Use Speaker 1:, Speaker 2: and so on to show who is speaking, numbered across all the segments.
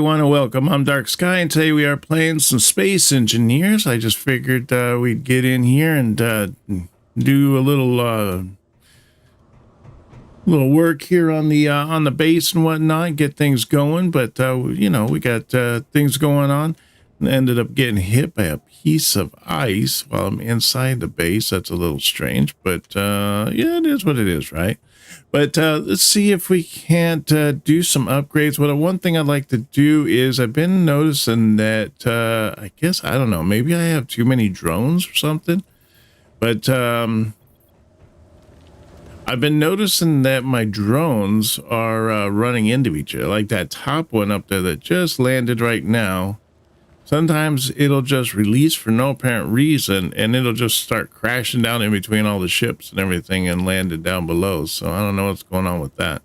Speaker 1: Want to welcome. I'm Dark Skye, and today we are playing some Space Engineers. I just figured we'd get in here and do a little work here on the base and whatnot, get things going. But you know, we got things going on. And ended up getting hit by a piece of ice while I'm inside the base. That's a little strange, but yeah, it is what it is, right? But let's see if we can't do some upgrades. Well, one thing I'd like to do is I've been noticing that I guess, I don't know, maybe I have too many drones or something. But I've been noticing that my drones are running into each other. Like that top one up there that just landed right now. Sometimes it'll just release for no apparent reason, and it'll just start crashing down in between all the ships and everything and landed down below. So I don't know what's going on with that.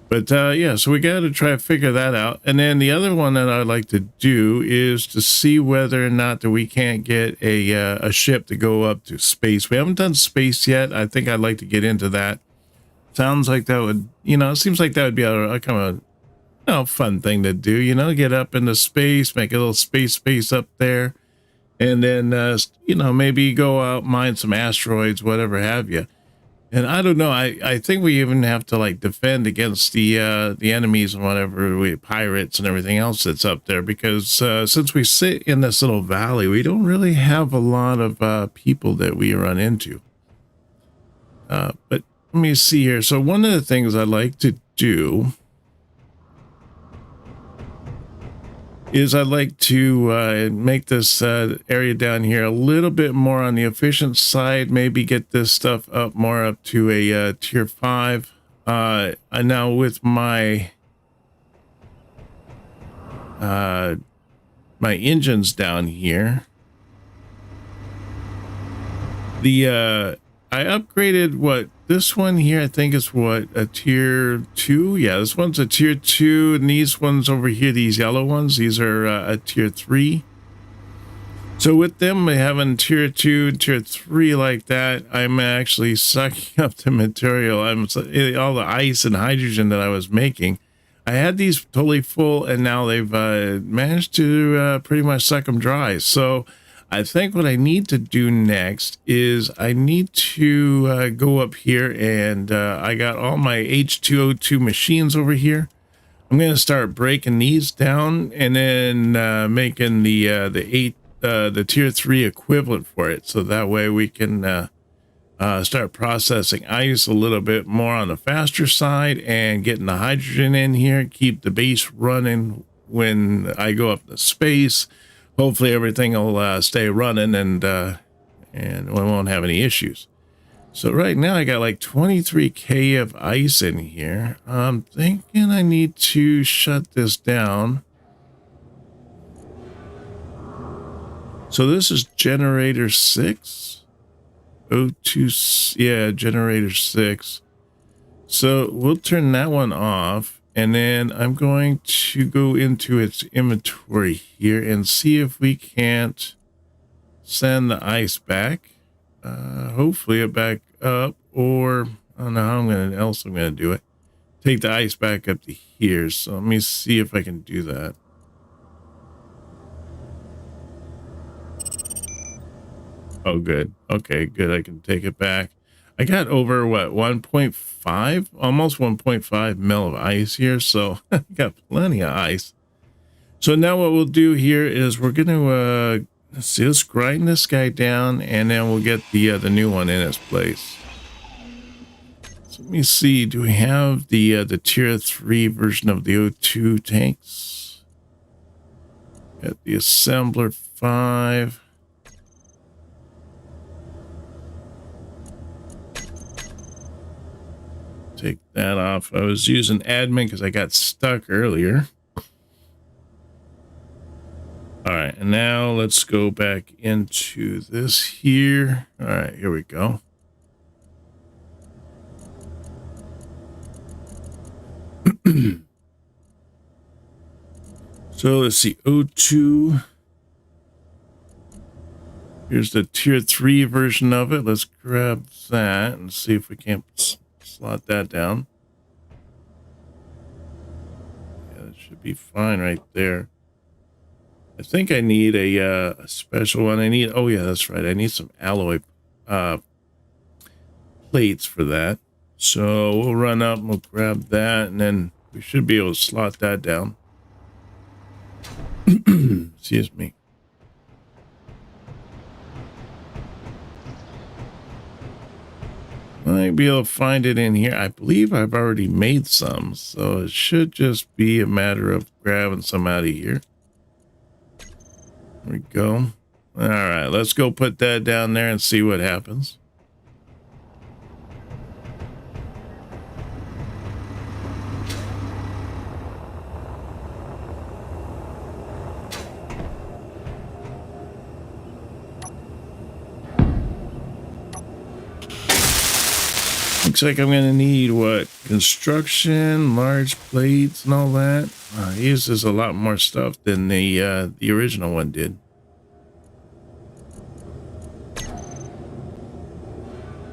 Speaker 1: But yeah, so we got to try to figure that out. And then the other one that I'd like to do is to see whether or not that we can't get a ship to go up to space. We haven't done space yet. I think I'd like to get into that. Sounds like that would, you know, it seems like that would be a kind of fun thing to do, you know, get up into space, make a little space up there, and then, you know, maybe go out, mine some asteroids, whatever have you. And I don't know, I think we even have to, like, defend against the enemies and whatever, pirates and everything else that's up there, because since we sit in this little valley, we don't really have a lot of people that we run into. But let me see here. So one of the things I like to do is I'd like to make this area down here a little bit more on the efficient side, maybe get this stuff up more up to a tier 5. Now with my my engines down here, the I upgraded what this one here, I think is what, a tier 2. Yeah, this one's a tier 2, and these ones over here, these yellow ones, these are a tier 3. So with them having tier 2 and tier 3 like that, I'm actually sucking up the material. All the ice and hydrogen that I was making, I had these totally full, and now they've managed to pretty much suck them dry. So I think what I need to do next is I need to go up here, and I got all my H2O2 machines over here. I'm going to start breaking these down and then making the tier 3 equivalent for it. So that way we can start processing ice a little bit more on the faster side and getting the hydrogen in here, keep the base running when I go up to space. Hopefully everything will stay running and we won't have any issues. So right now I got like 23K of ice in here. I'm thinking I need to shut this down. So this is generator 6. O2, yeah, generator 6. So we'll turn that one off. And then I'm going to go into its inventory here and see if we can't send the ice back. Hopefully it back up, or I don't know how I'm gonna do it. Take the ice back up to here. So let me see if I can do that. Oh, good. Okay, good. I can take it back. I got over what, 1.5, almost 1.5 mil of ice here, so I got plenty of ice. So now what we'll do here is we're going to let's see, let's grind this guy down, and then we'll get the new one in its place. So let me see, do we have the tier 3 version of the O2 tanks? Got the assembler 5. Take that off. I was using admin because I got stuck earlier. All right, and now let's go back into this here. All right, here we go. So let's see, O2. Here's the tier 3 version of it. Let's grab that and see if we can't slot that down. Yeah, should be fine right there. I think I need a special one. Oh yeah, that's right. I need some alloy plates for that. So we'll run up and we'll grab that, and then we should be able to slot that down. Excuse me. Might be able to find it in here. I believe I've already made some, so it should just be a matter of grabbing some out of here. There we go. All right, let's go put that down there and see what happens. Looks like I'm going to need, what, construction, large plates, and all that. It uses a lot more stuff than the original one did.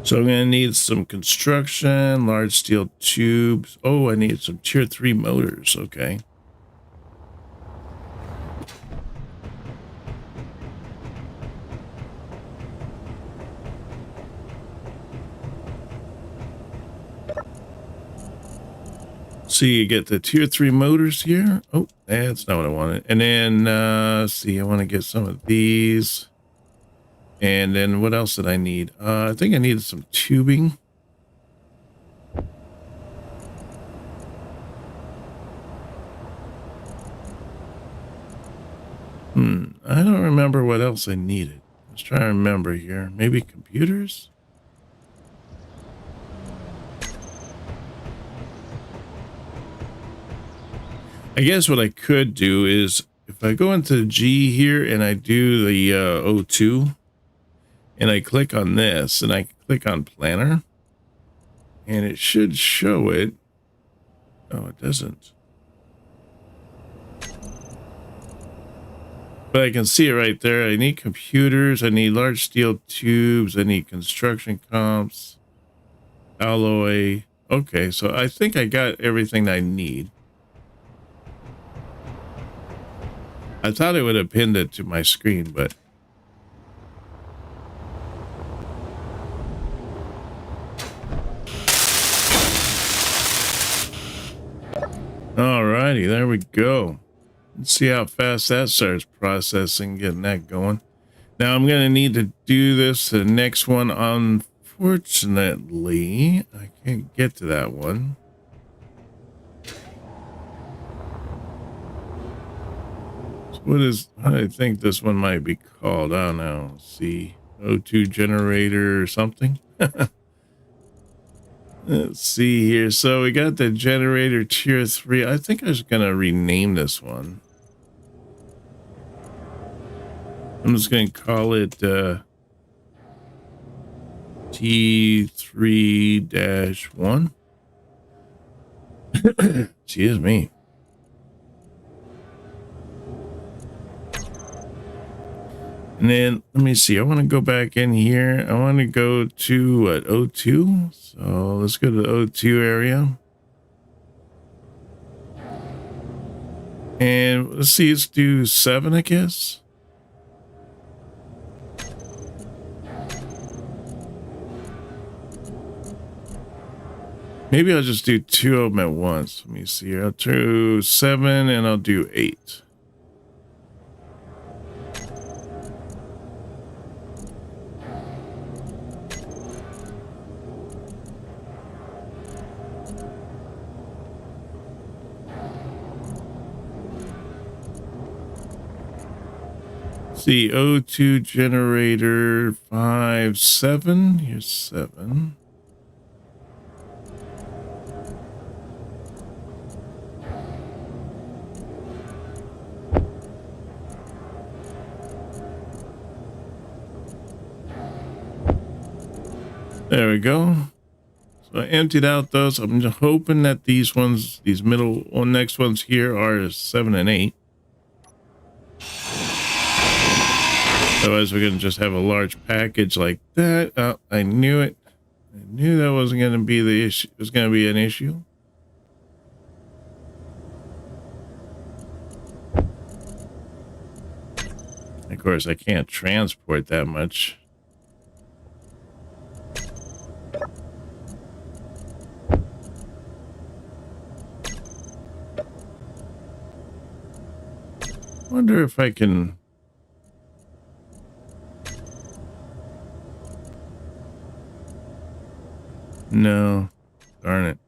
Speaker 1: So I'm going to need some construction, large steel tubes. Oh, I need some tier 3 motors. Okay. So you get the tier 3 motors here. Oh, that's not what I wanted. And then, let's see, I want to get some of these. And then what else did I need? I think I needed some tubing. I don't remember what else I needed. Let's try to remember here. Maybe computers? I guess what I could do is if I go into G here and I do the O2 and I click on this and I click on planner and it should show it. Oh, it doesn't. But I can see it right there. I need computers. I need large steel tubes. I need construction comps, alloy. Okay, so I think I got everything I need. I thought it would have pinned it to my screen, but alrighty, there we go. Let's see how fast that starts processing, getting that going. Now I'm going to need to do this to the next one. Unfortunately, I can't get to that one. What do I think this one might be called? I don't know. Let's see, O2 generator or something. Let's see here. So we got the generator tier 3. I think I was gonna rename this one. I'm just gonna call it T3-1. Excuse me. And then let me see. I want to go back in here. I want to go to O2. So let's go to the O2 area. And let's see. Let's do 7, I guess. Maybe I'll just do 2 of them at once. Let me see here. I'll do 7 and I'll do 8. See, O2 generator 5, 7. Here's 7. There we go. So I emptied out those. I'm just hoping that these ones, these middle one, next ones here are 7 and 8. Otherwise, we're going to just have a large package like that. Oh, I knew it. I knew that wasn't going to be the issue. It was going to be an issue. Of course, I can't transport that much. Wonder if I can... No. Darn it.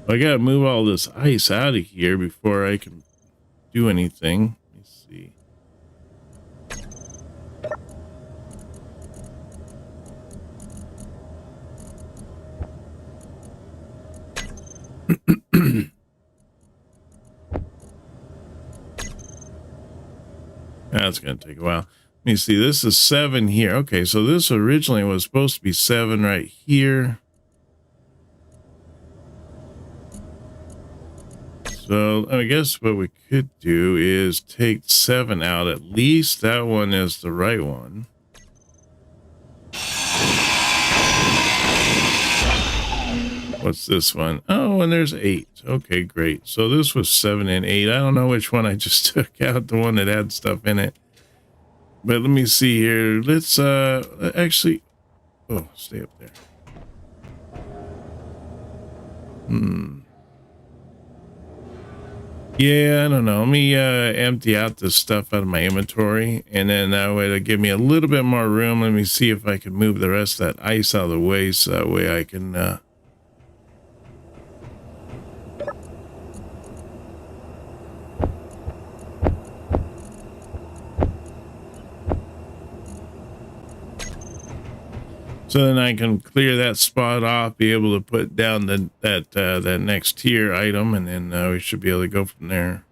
Speaker 1: I gotta move all this ice out of here before I can do anything. Let me see. That's gonna take a while. Let me see. This is 7 here. Okay, so this originally was supposed to be 7 right here. So I guess what we could do is take 7 out. At least that one is the right one. What's this one? Oh, and there's 8. Okay, great. So this was 7 and 8. I don't know which one I just took out, the one that had stuff in it. But let me see here. Let's actually... Oh, stay up there. Yeah, I don't know. Let me empty out this stuff out of my inventory, and then that way it'll give me a little bit more room. Let me see if I can move the rest of that ice out of the way, so that way I can... So then I can clear that spot off, be able to put down that next tier item, and then we should be able to go from there.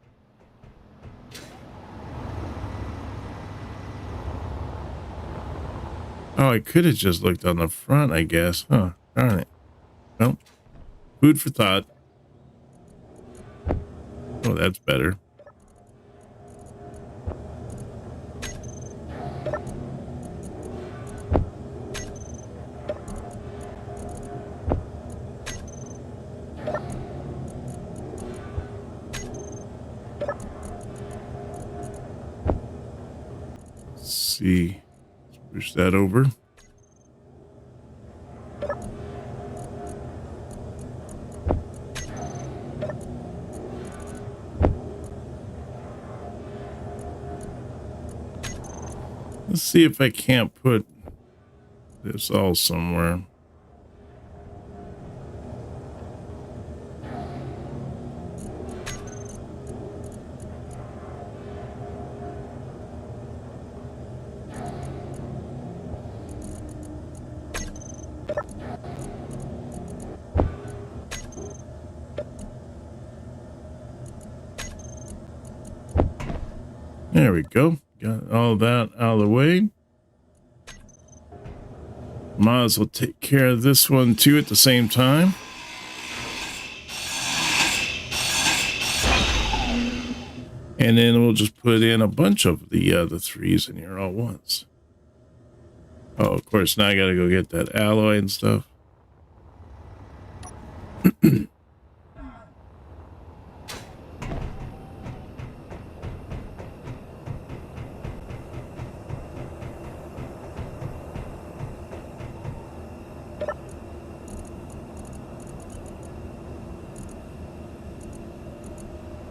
Speaker 1: Oh, I could have just looked on the front, I guess. Huh, darn it. Well, food for thought. Oh, that's better. See, let's push that over. Let's see if I can't put this all somewhere. There we go. Got all that out of the way. Might as well take care of this one too at the same time. And then we'll just put in a bunch of the 3s in here all once. Oh, of course, now I gotta go get that alloy and stuff.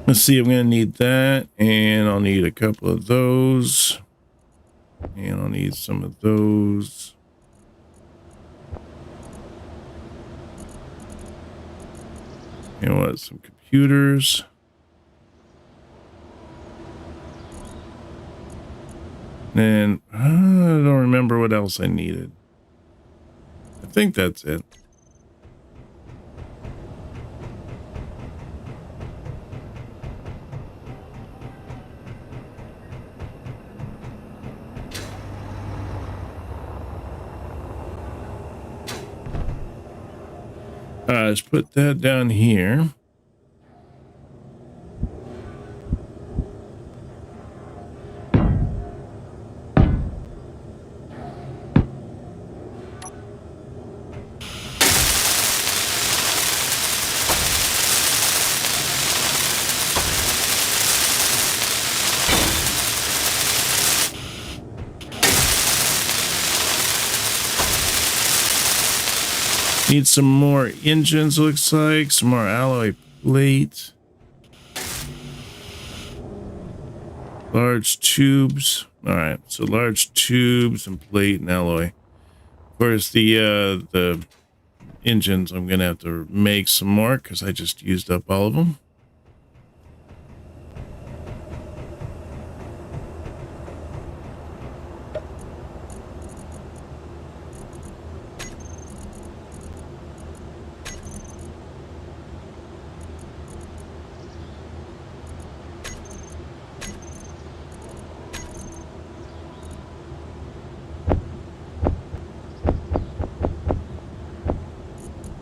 Speaker 1: Let's see, I'm going to need that, and I'll need a couple of those, and I'll need some of those. And what, some computers. And I don't remember what else I needed. I think that's it. Let's put that down here. Need some more engines, looks like. Some more alloy plate. Large tubes. All right, so large tubes and plate and alloy. Of course, the engines, I'm going to have to make some more because I just used up all of them.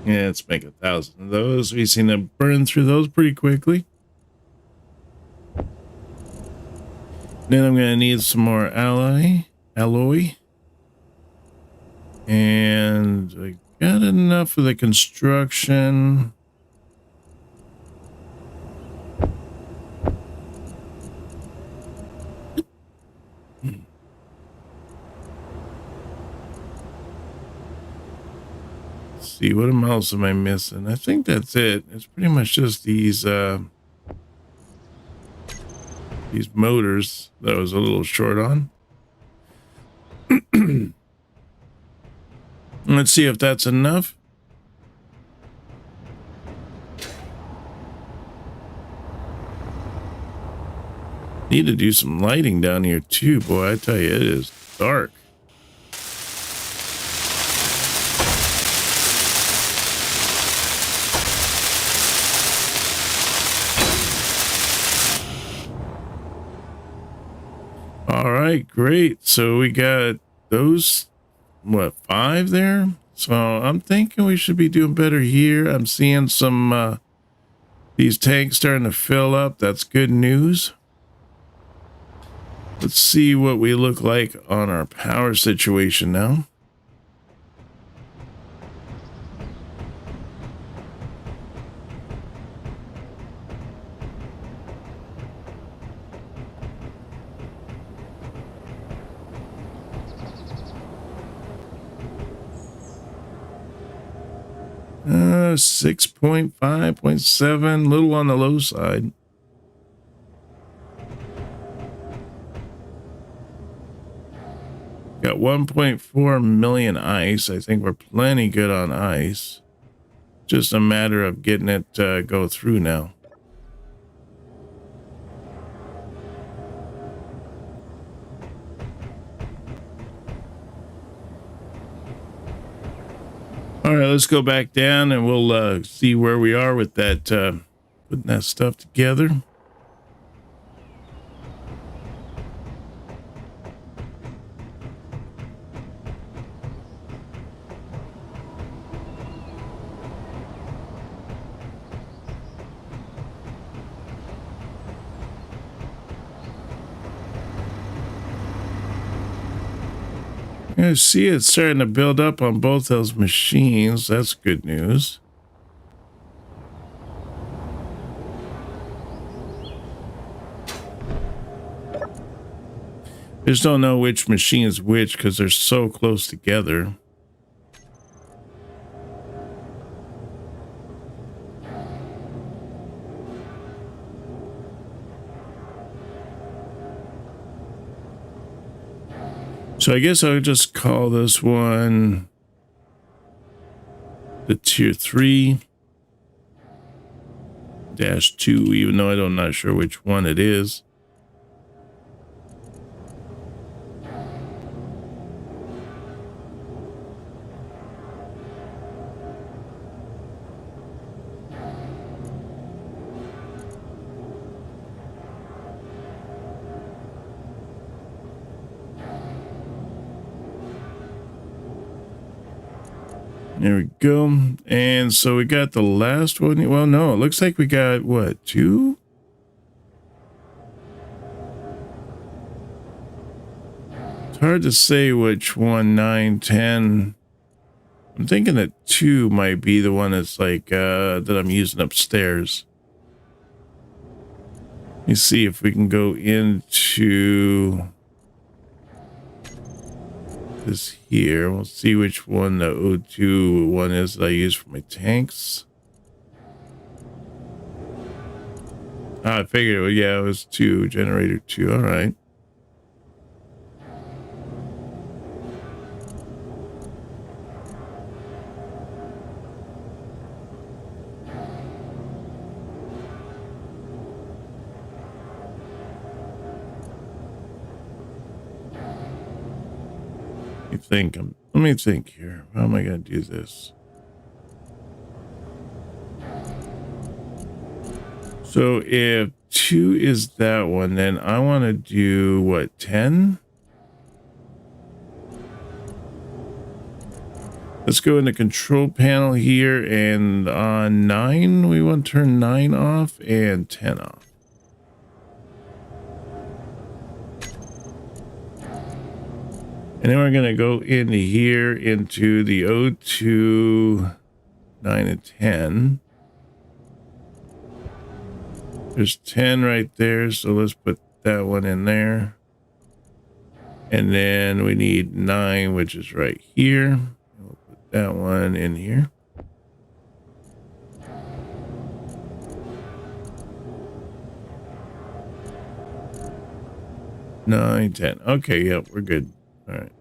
Speaker 1: Yeah, let's make 1,000 of those. We've seen them burn through those pretty quickly. Then I'm going to need some more alloy. And I got enough for the construction. See, what else am I missing? I think that's it. It's pretty much just these motors that I was a little short on. Let's see if that's enough. Need to do some lighting down here too, boy. I tell you, it is dark. All right, great. So we got those, what, 5 there? So I'm thinking we should be doing better here. I'm seeing some, these tanks starting to fill up. That's good news. Let's see what we look like on our power situation now. Uh, 6.5.7, little on the low side. Got 1.4 million ice. I think we're plenty good on ice. Just a matter of getting it go through now. All right, let's go back down and we'll see where we are with that, putting that stuff together. You see it's starting to build up on both those machines. That's good news. Just don't know which machine is which because they're so close together. So I guess I'll just call this one the tier 3-2, even though I'm not sure which one it is. There we go. And so we got the last one. Well, no, it looks like we got, what, 2? It's hard to say which one, 9, 10. I'm thinking that 2 might be the one that's like, that I'm using upstairs. Let me see if we can go into this here. We'll see which one the O2 one is that I use for my tanks. I figured, well, yeah, it was 2, generator 2. All right. Let me think here. How am I going to do this? So if 2 is that one, then I want to do what, 10? Let's go in the control panel here, and on 9, we want to turn 9 off and 10 off. And then we're going to go into here into the O2, 9 and 10. There's 10 right there, so let's put that one in there. And then we need 9, which is right here. We'll put that one in here. Nine, 10. Okay, yep, we're good. All right.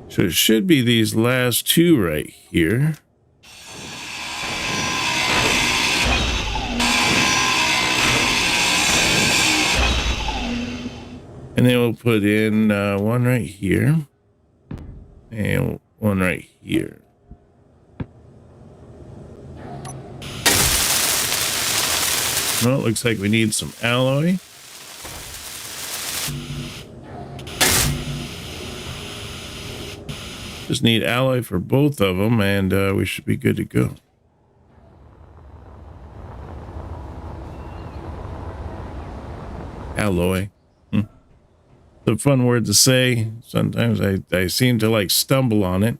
Speaker 1: So it should be these last 2 right here. And then we'll put in one right here and one right here. Well, it looks like we need some alloy. Just need alloy for both of them, and we should be good to go. Alloy. It's a fun word to say. Sometimes I seem to like stumble on it.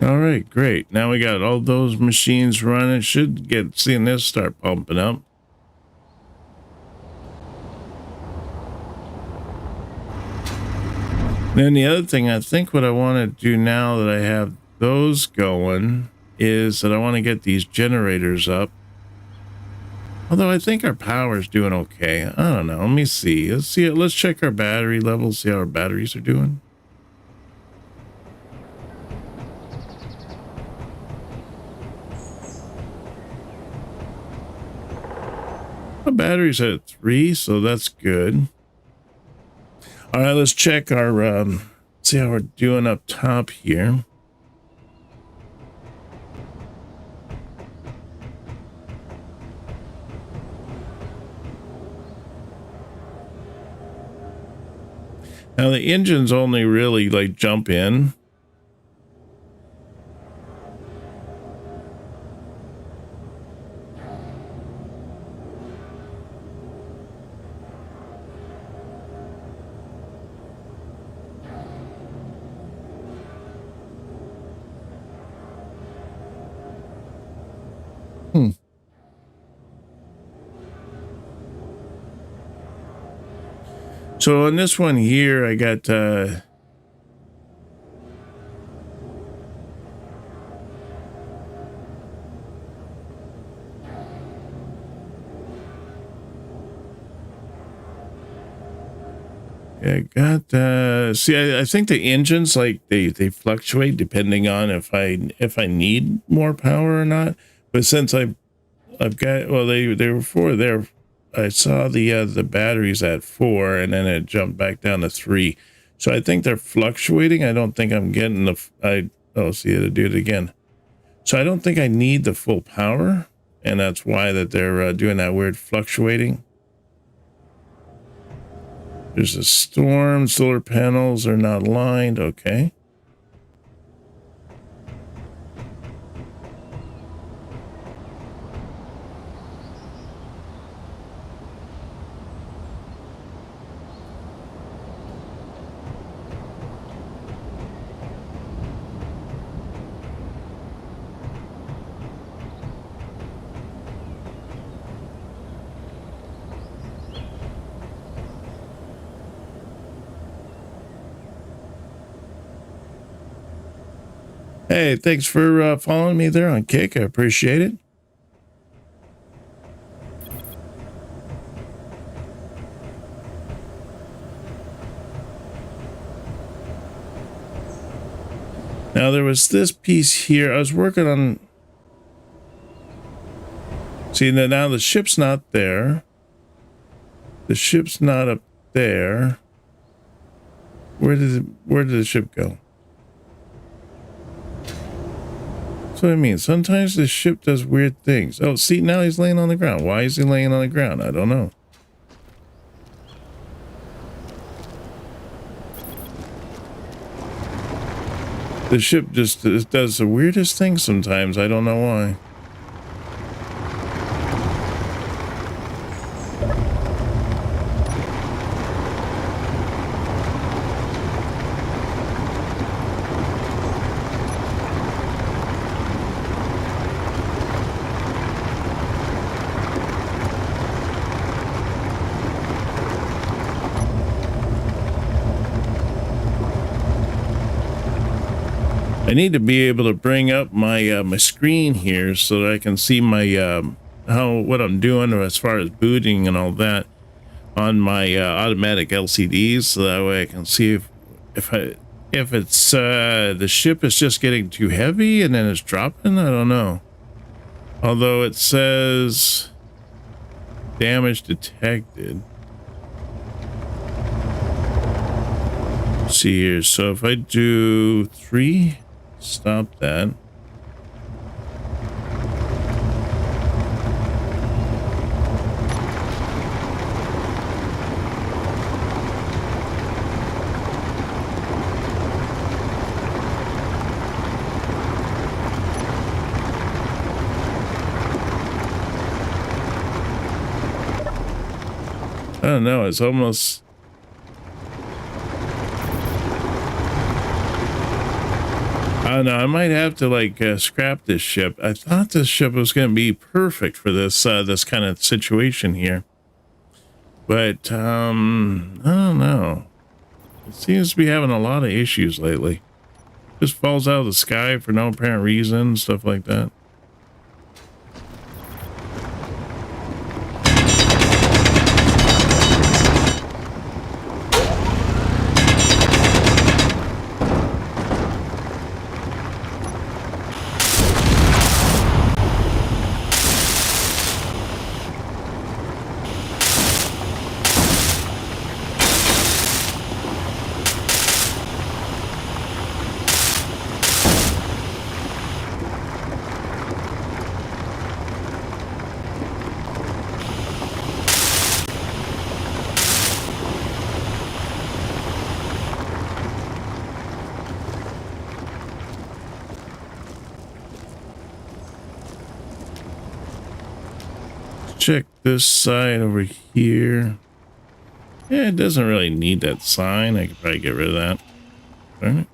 Speaker 1: All right, great. Now we got all those machines running. Should get seeing this start pumping up. Then the other thing, I think what I want to do now that I have those going is that I want to get these generators up. Although I think our power is doing okay. I don't know. Let me see. Let's see. Let's check our battery levels. See how our batteries are doing. Our battery's at 3, so that's good. All right, let's check our, see how we're doing up top here. Now the engines only really like jump in. So on this one here, I got see, I think the engines like they fluctuate depending on if I need more power or not. But since I've got, well, they were 4 there. I saw the batteries at 4, and then it jumped back down to 3. So I think they're fluctuating. I don't think I'm getting see it do it again. So I don't think I need the full power. and that's why that they're doing that weird fluctuating. There's a storm. Solar panels are not lined. Okay. Hey, thanks for following me there on Kick. I appreciate it. Now, there was this piece here. I was working on... See, now the ship's not there. The ship's not up there. Where did the ship go? That's what I mean. Sometimes the ship does weird things. Oh, see, now he's laying on the ground. Why is he laying on the ground? I don't know. The ship just does the weirdest things sometimes. I don't know why. I need to be able to bring up my my screen here so that I can see my what I'm doing as far as booting and all that on my automatic LCDs, so that way I can see if it's the ship is just getting too heavy and then it's dropping. I don't know. Although it says damage detected. Let's see here. So if I do 3. Stop that. I don't know. It's almost... I don't know. I might have to like scrap this ship. I thought this ship was going to be perfect for this this kind of situation here, but I don't know. It seems to be having a lot of issues lately. Just falls out of the sky for no apparent reason, stuff like that. Check this side over here. Yeah, it doesn't really need that sign. I could probably get rid of that. Darn it.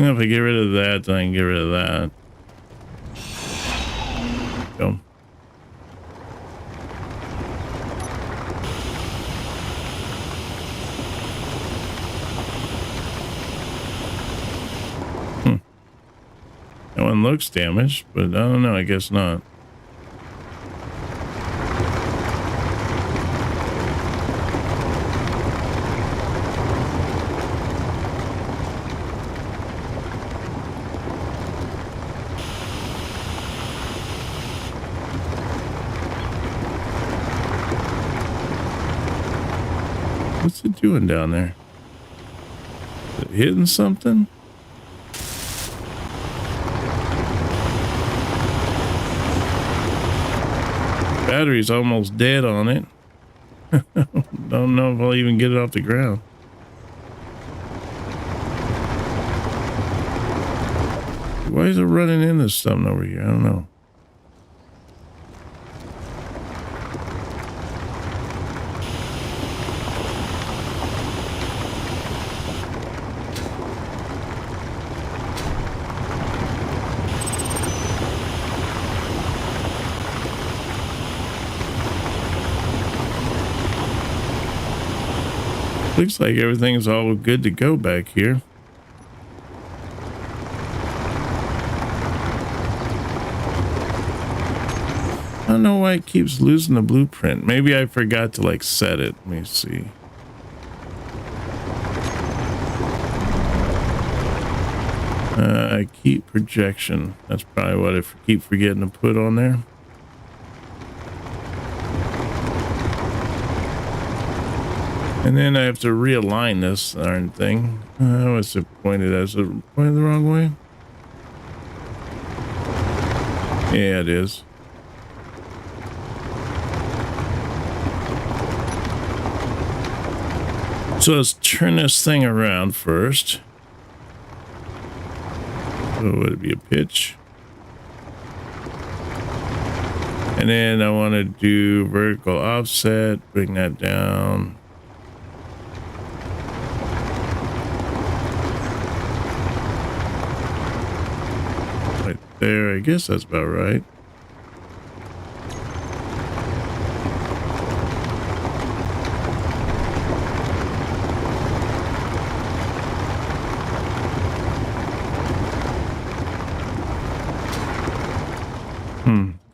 Speaker 1: If I get rid of that, then I can get rid of that. Go. That one looks damaged, but I don't know. I guess not. What's it doing down there? Is it hitting something? Battery's almost dead on it. Don't know if I'll even get it off the ground. Why is it running into something over here? I don't know. Looks like everything's all good to go back here. I don't know why it keeps losing the blueprint. Maybe I forgot to like set it. Let me see. Keep projection. That's probably what I keep forgetting to put on there. And then I have to realign this darn thing. What's it pointed as? Is it pointed the wrong way? Yeah, it is. So let's turn this thing around first. So would it be a pitch? And then I want to do vertical offset, bring that down. Right there, I guess that's about right.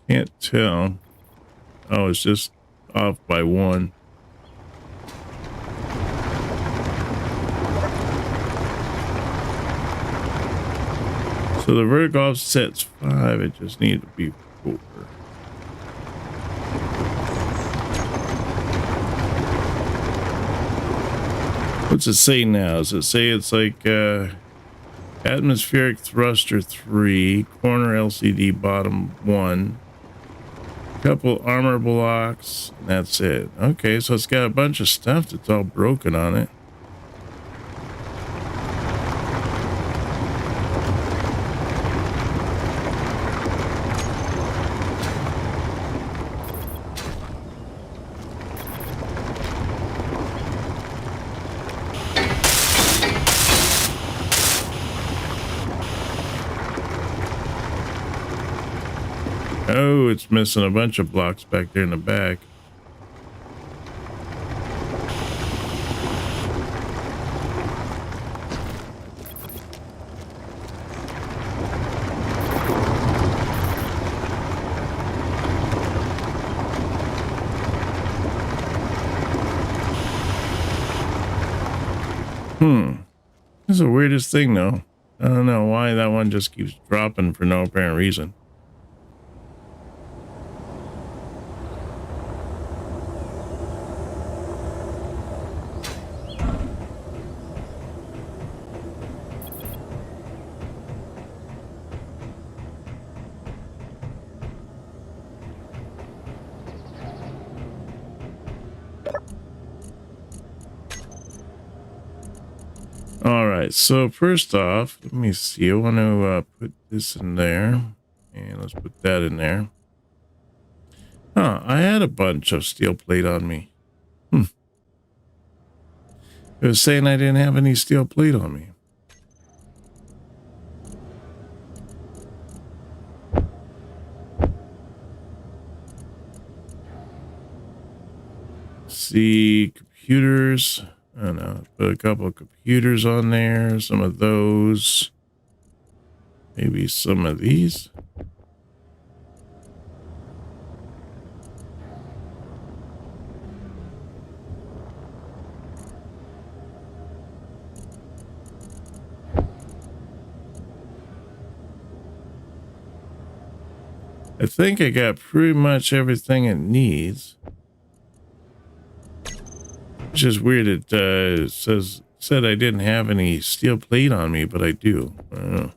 Speaker 1: Can't tell. Oh, it's just off by 1. So the vertical offset's 5. It just needed to be 4. What's it say now? Does it say it's like atmospheric thruster 3, corner LCD bottom 1, couple armor blocks, and that's it. Okay, so it's got a bunch of stuff that's all broken on it. Oh, it's missing a bunch of blocks back there in the back. This is the weirdest thing, though. I don't know why that one just keeps dropping for no apparent reason. All right, so first off, let me see. I want to put this in there, and let's put that in there. Huh, I had a bunch of steel plate on me. It was saying I didn't have any steel plate on me. See, computers. I don't know, put a couple of computers on there, some of those, maybe some of these. I think I got pretty much everything it needs. It's just weird. It said I didn't have any steel plate on me, but I do. I don't know.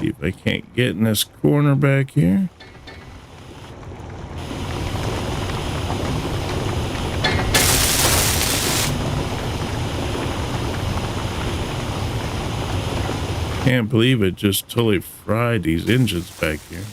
Speaker 1: See if I can't get in this corner back here. Can't believe it just totally fried these engines back here.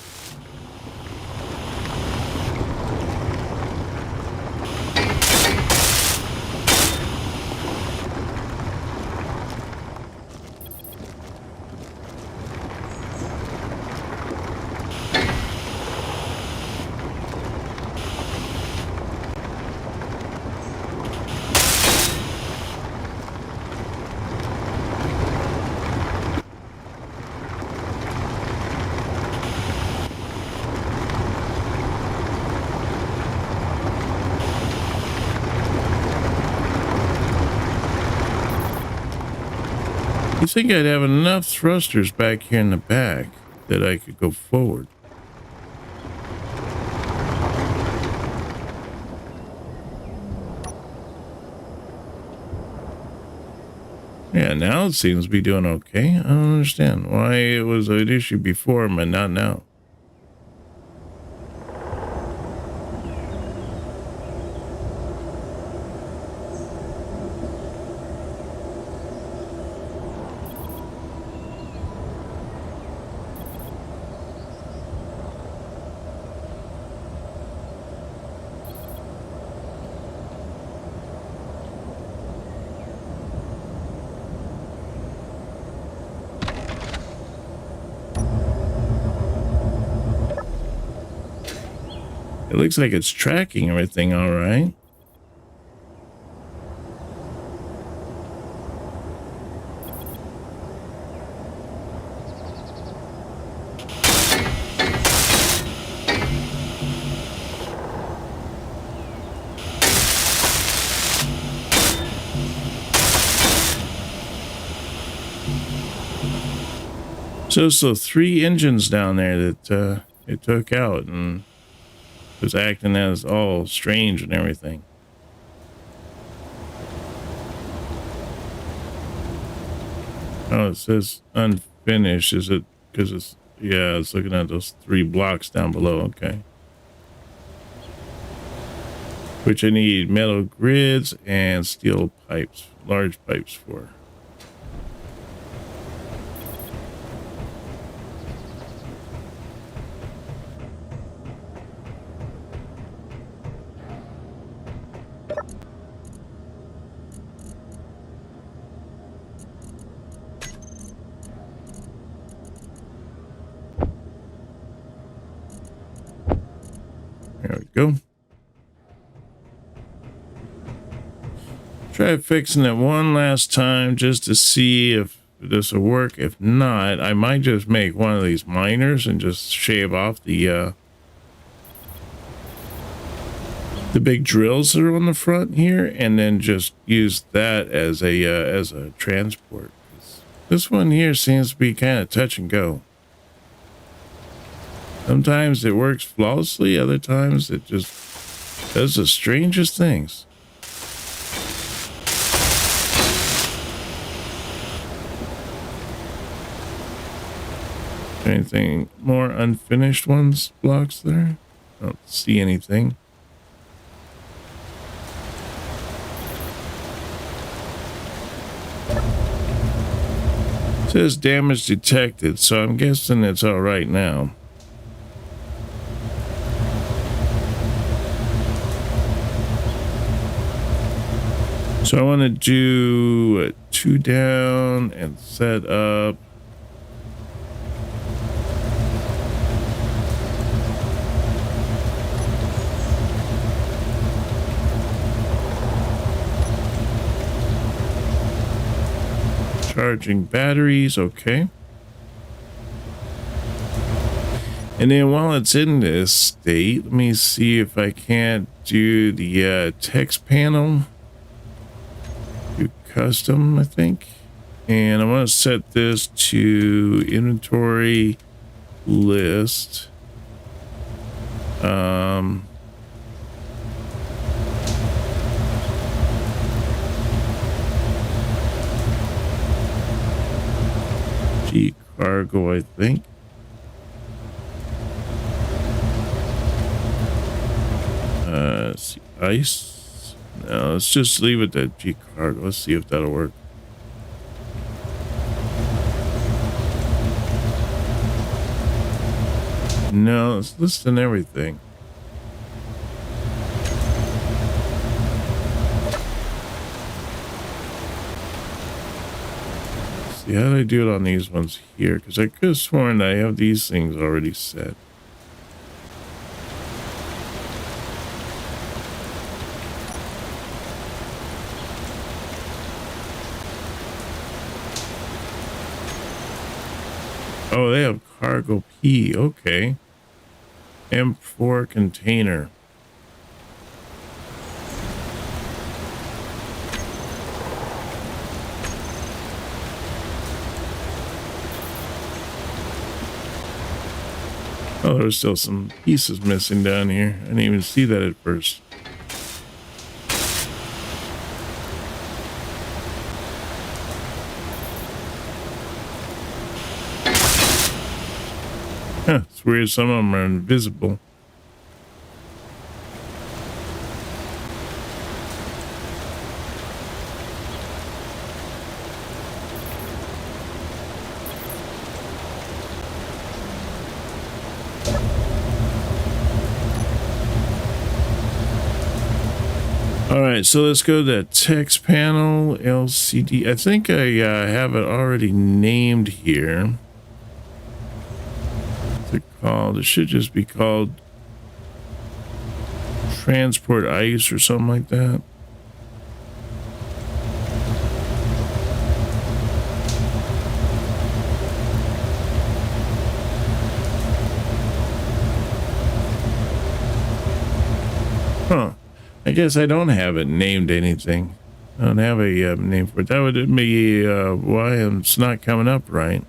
Speaker 1: You think I'd have enough thrusters back here in the back that I could go forward? Yeah, now it seems to be doing okay. I don't understand why it was an issue before, but not now. It looks like it's tracking everything all right. So 3 engines down there that it took out and was acting as all strange and everything. Oh, it says unfinished. Is it because it's, yeah, it's looking at those 3 blocks down below. Okay. Which I need metal grids and steel pipes, large pipes for. There we go. Try fixing it one last time just to see if this will work. If not, I might just make one of these miners and just shave off the big drills that are on the front here, and then just use that as a transport. This one here seems to be kind of touch and go. Sometimes it works flawlessly, other times it just does the strangest things. Anything more unfinished ones blocks there? I don't see anything. It says damage detected, so I'm guessing it's all right now. So I want to do 2 down and set up charging batteries. Okay. And then while it's in this state, let me see if I can't do the text panel. Do custom, I think. And I want to set this to inventory list. G cargo, I think. Let's see, ice. No, let's just leave it at G cargo. Let's see if that'll work. No, it's listing everything. See, how do I do it on these ones here? Because I could have sworn I have these things already set. Oh, they have cargo P. Okay. M4 container. Oh, there's still some pieces missing down here. I didn't even see that at first. Huh, it's weird. Some of them are invisible. All right, so let's go to the text panel, LCD. I think I have it already named here. What's it called? It should just be called transport ice or something like that. Huh. I guess I don't have it named anything. I don't have a name for it. That would be why it's not coming up right.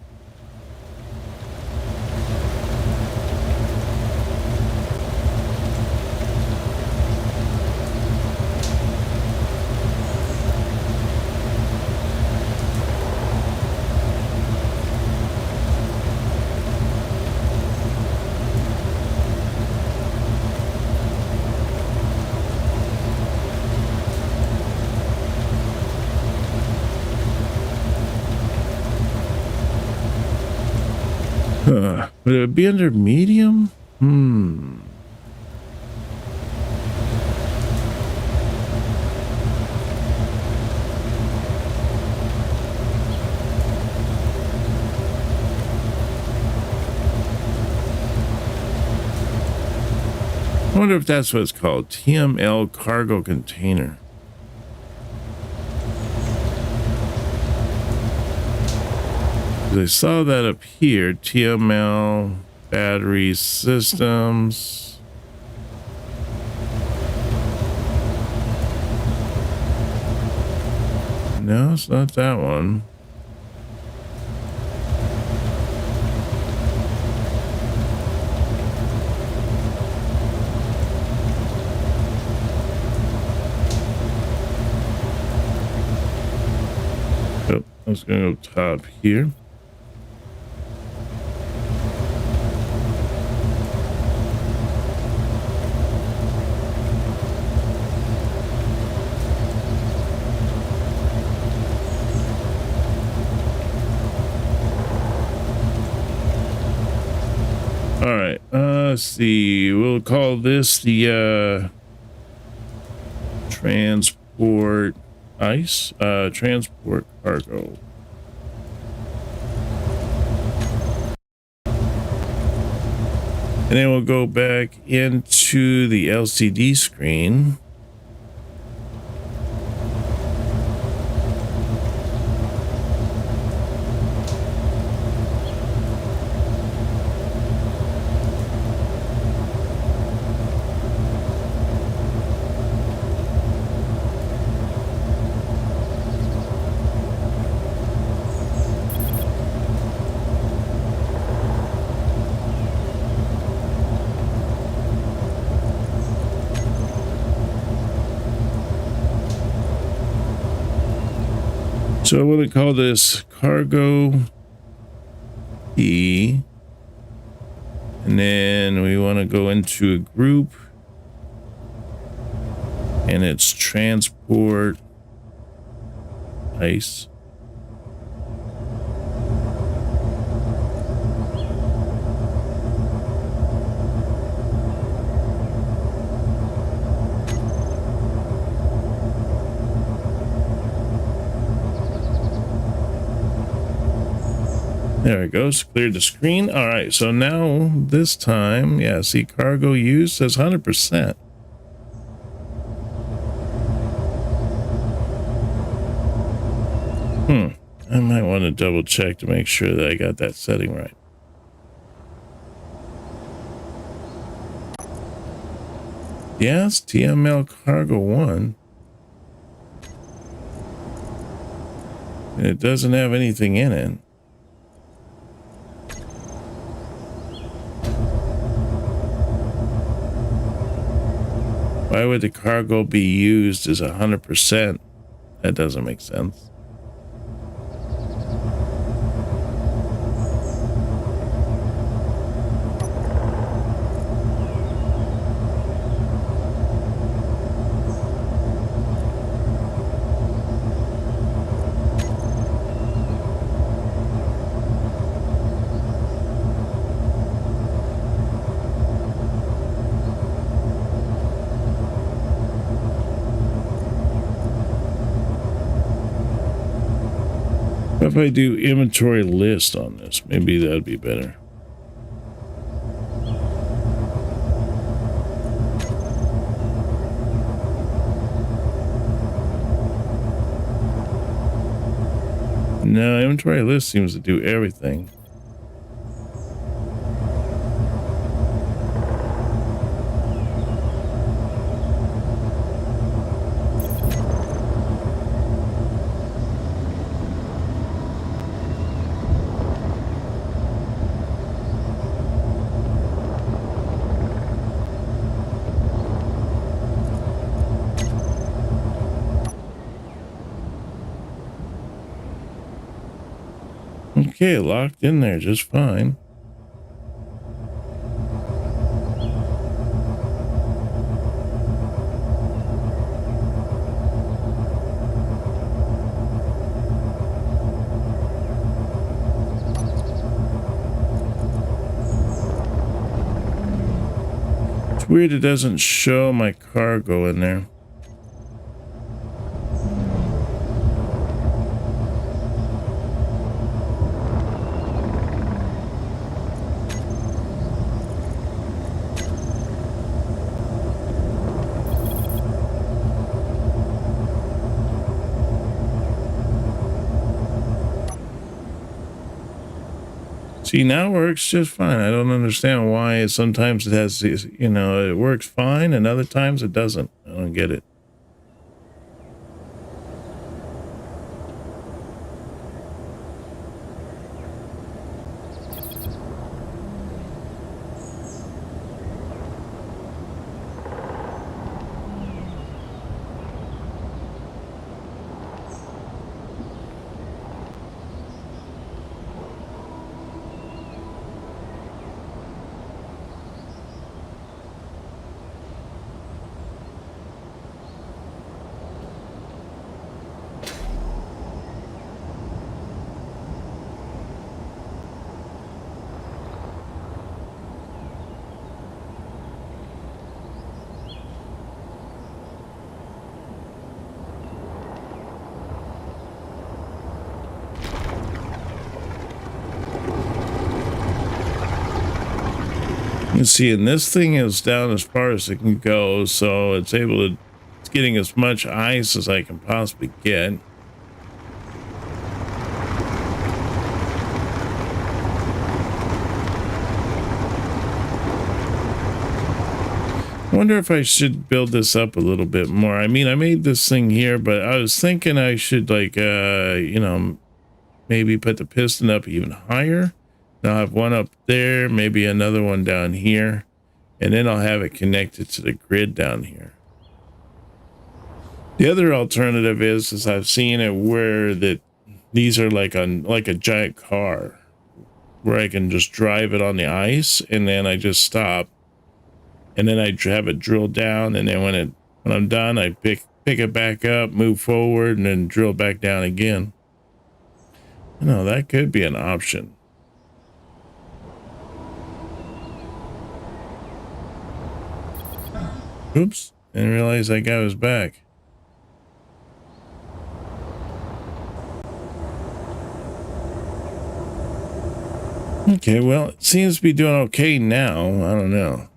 Speaker 1: Would it be under medium? I wonder if that's what it's called. TML cargo container. I saw that up here. TML battery systems. No, it's not that one. Oh, I was going to go top here. All right, let's see. We'll call this the transport ice, transport cargo. And then we'll go back into the LCD screen. So I'm going to call this cargo E. And then we want to go into a group. And it's transport ice. There it goes. Cleared the screen. All right. So now this time, yeah, see cargo used says 100%. I might want to double check to make sure that I got that setting right. Yes, TML cargo 1. And it doesn't have anything in it. Why would the cargo be used as 100%? That doesn't make sense. If I do inventory list on this, maybe that'd be better. No, inventory list seems to do everything. Okay, locked in there just fine. It's weird it doesn't show my cargo in there. See, now it works just fine. I don't understand why sometimes it has, you know, it works fine and other times it doesn't. I don't get it. You see, and this thing is down as far as it can go, so it's getting as much ice as I can possibly get. I wonder if I should build this up a little bit more. I mean, I made this thing here, but I was thinking I should, like, you know, maybe put the piston up even higher. I'll have one up there, maybe another one down here, and then I'll have it connected to the grid down here. The other alternative is I've seen it where that these are like a giant car, where I can just drive it on the ice, and then I just stop, and then I have it drill down, and then when I'm done, I pick it back up, move forward, and then drill back down again. You know, that could be an option. Oops, didn't realize that guy was back. Okay, well, it seems to be doing okay now. I don't know.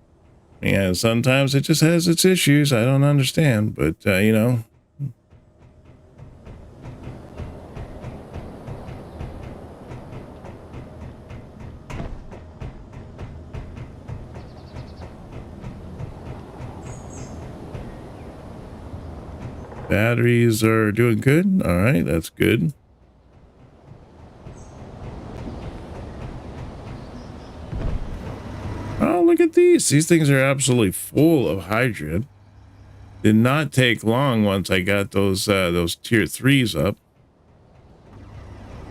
Speaker 1: Yeah, sometimes it just has its issues. I don't understand, but, you know. Batteries are doing good. All right, that's good. Oh, look at these. These things are absolutely full of hydrogen. Did not take long once I got those tier 3s up.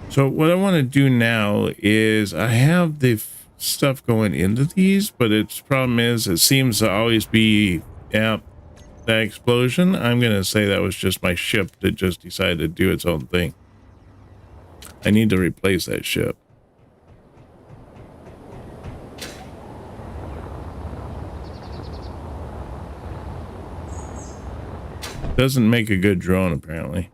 Speaker 1: So what I want to do now is I have the stuff going into these, but its problem is it seems to always be that explosion. I'm going to say that was just my ship that just decided to do its own thing. I need to replace that ship. Doesn't make a good drone, apparently.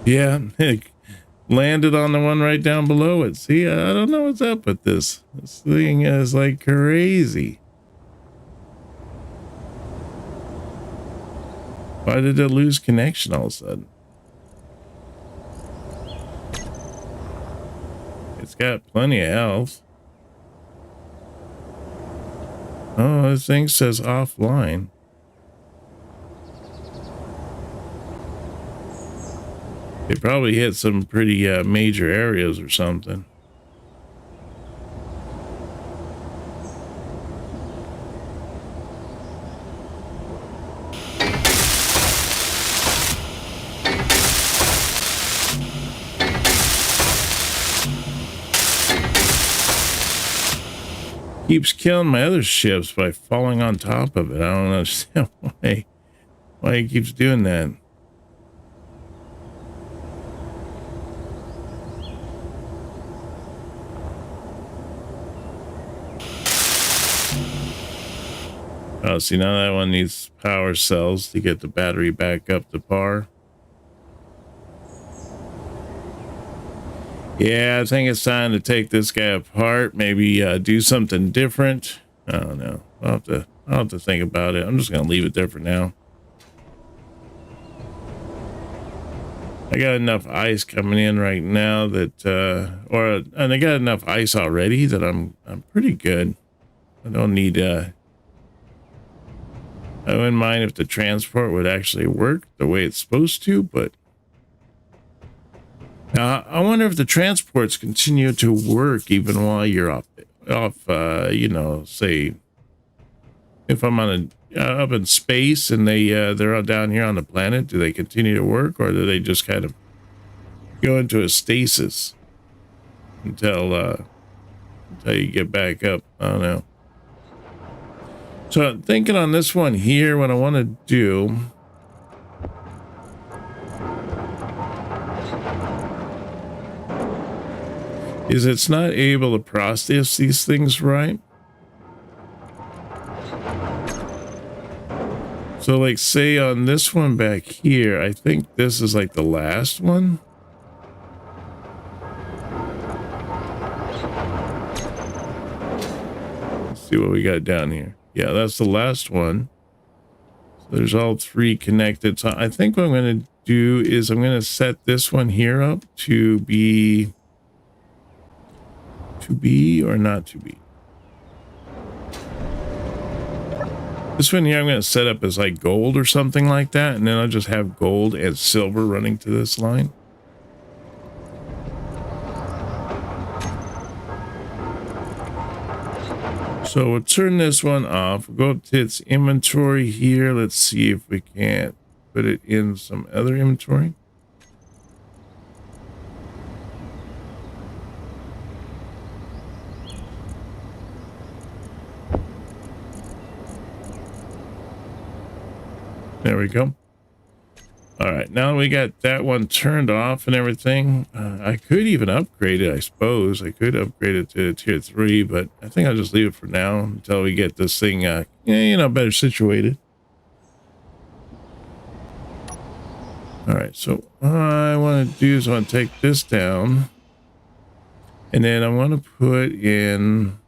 Speaker 1: Yeah, it landed on the one right down below it. See, I don't know what's up with this. This thing is like crazy. Why did it lose connection all of a sudden? It's got plenty of health. Oh, this thing says offline. It probably hit some pretty major areas or something. Keeps killing my other ships by falling on top of it. I don't understand why he keeps doing that. Oh, see, now that one needs power cells to get the battery back up to par. Yeah, I think it's time to take this guy apart. Maybe do something different. I don't know. I'll have to think about it. I'm just gonna leave it there for now. I got enough ice coming in right now that, and I got enough ice already that I'm pretty good. I don't need I wouldn't mind if the transport would actually work the way it's supposed to, but now I wonder if the transports continue to work even while you're off, you know, say if I'm on up in space and they're down here on the planet, do they continue to work, or do they just kind of go into a stasis until you get back up? I don't know. So I'm thinking on this one here, what I want to do is it's not able to process these things right. So like say on this one back here, I think this is like the last one. Let's see what we got down here. Yeah, that's the last one. So there's all three connected. So I think what I'm going to do is I'm going to set this one here up to be or not to be. This one here I'm going to set up as like gold or something like that, and then I'll just have gold and silver running to this line. So we'll turn this one off. We'll go up to its inventory here. Let's see if we can't put it in some other inventory. There we go. All right, now we got that one turned off and everything. I could even upgrade it, I suppose. I could upgrade it to tier 3, but I think I'll just leave it for now until we get this thing, better situated. All right, so what I want to do is I want to take this down, and then I want to put in...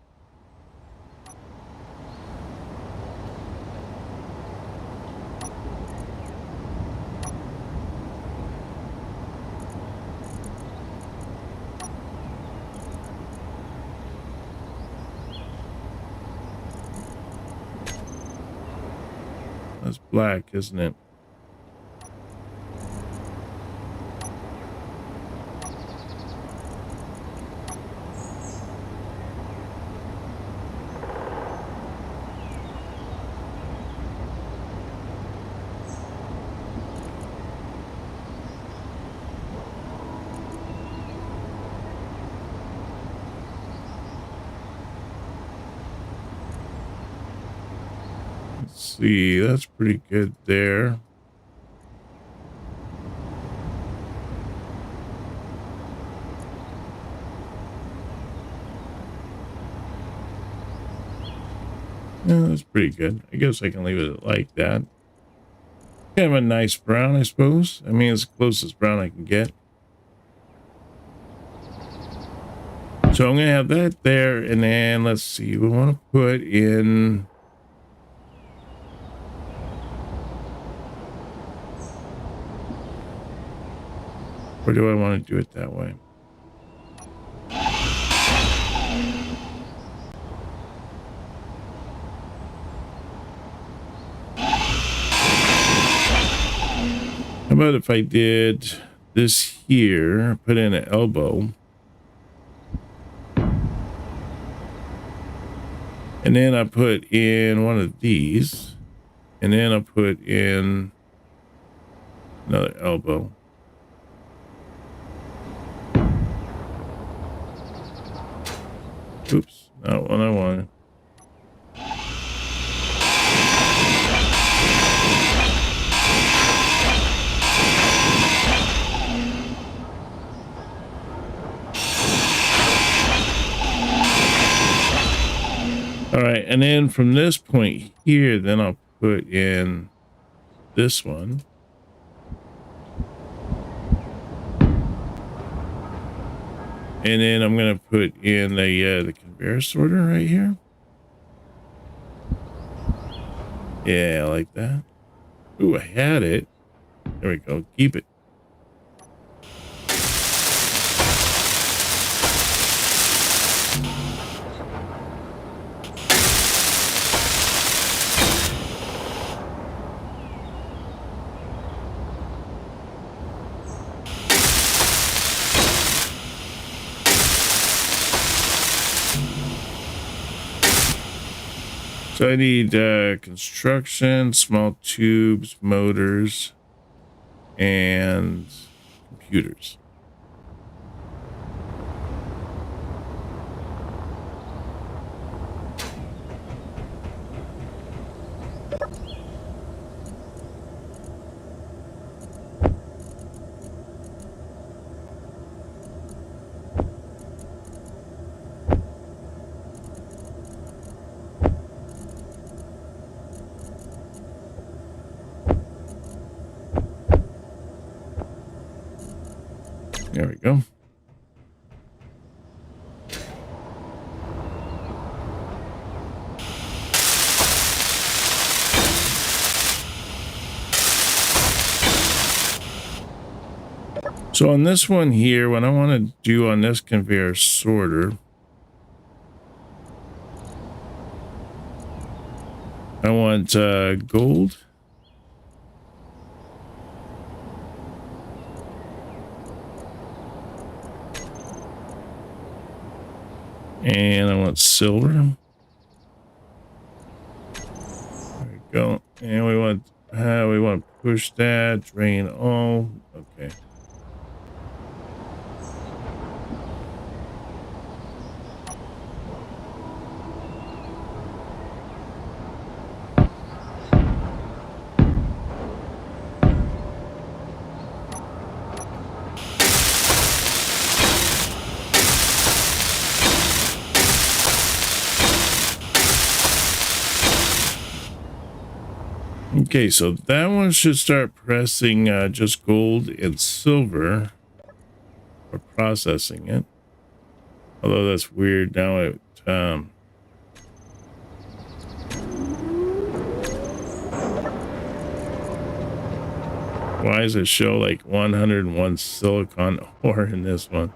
Speaker 1: That's black, isn't it? See, that's pretty good there. Yeah, that's pretty good. I guess I can leave it like that. Kind of a nice brown, I suppose. I mean, it's the closest brown I can get. So I'm going to have that there, and then let's see. We want to put in... Or do I want to do it that way? How about if I did this here, put in an elbow, and then I put in one of these, and then I put in another elbow. Oops, not what I wanted. All right, and then from this point here, then I'll put in this one. And then I'm going to put in the conveyor sorter right here. Yeah, I like that. Ooh, I had it. There we go. Keep it. So I need construction, small tubes, motors, and computers. There we go. So on this one here, what I want to do on this conveyor sorter, I want gold. And I want silver. There we go. And we want push that, drain all. Okay. Okay, so that one should start pressing just gold and silver for processing it. Although that's weird. Now it why does it show like 101 silicon ore in this one?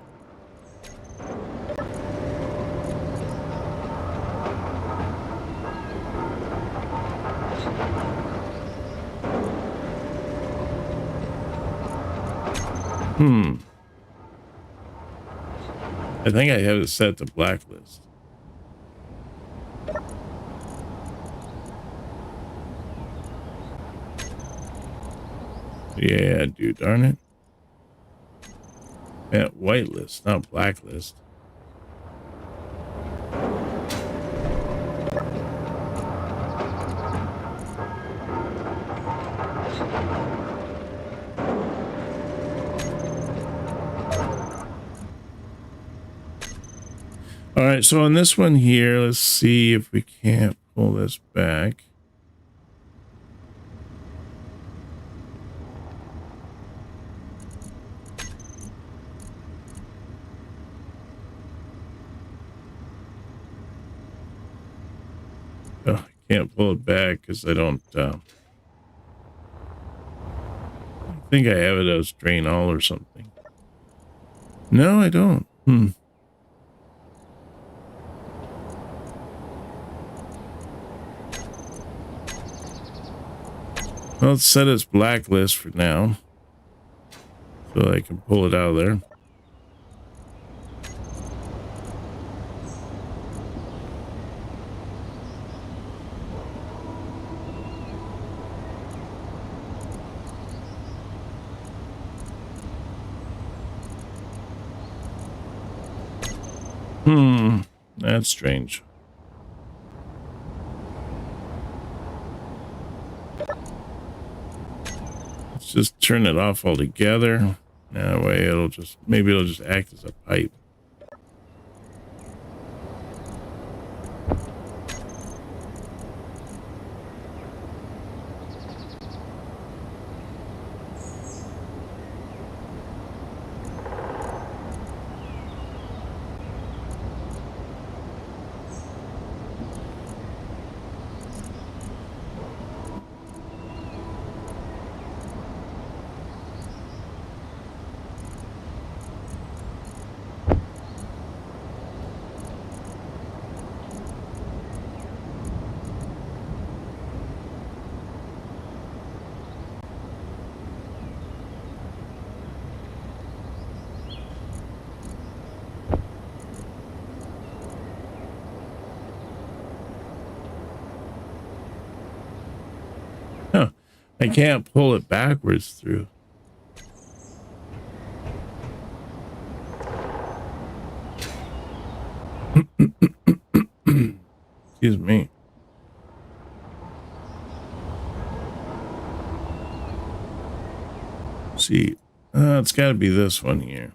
Speaker 1: I think I have it set to blacklist. Yeah, dude, darn it. Yeah, whitelist, not blacklist. All right, so on this one here, let's see if we can't pull this back. Oh, I can't pull it back because I don't I think I have it as drain all or something. No, I don't. Well, let's set its blacklist for now, so I can pull it out of there. That's strange. Let's just turn it off altogether. That way maybe it'll just act as a pipe. Huh. I can't pull it backwards through. Excuse me. See, it's got to be this one here.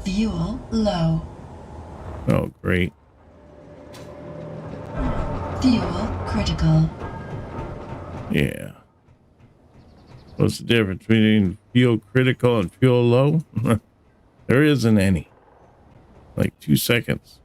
Speaker 2: Fuel low.
Speaker 1: Oh, great.
Speaker 2: Fuel critical.
Speaker 1: Yeah. What's the difference between fuel critical and fuel low? There isn't any. Like 2 seconds.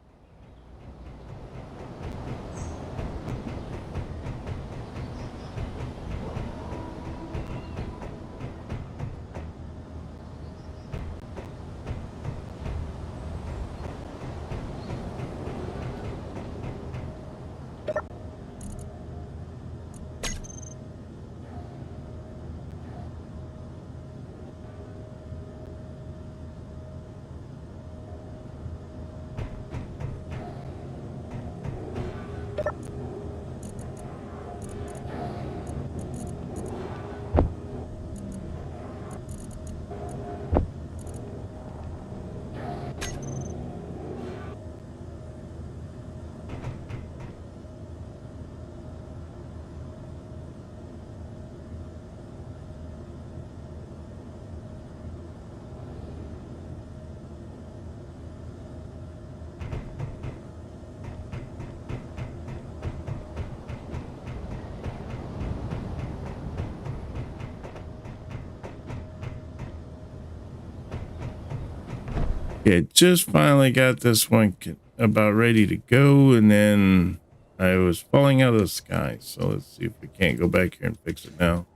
Speaker 1: Yeah, just finally got this one about ready to go, and then I was falling out of the sky. So let's see if we can't go back here and fix it now.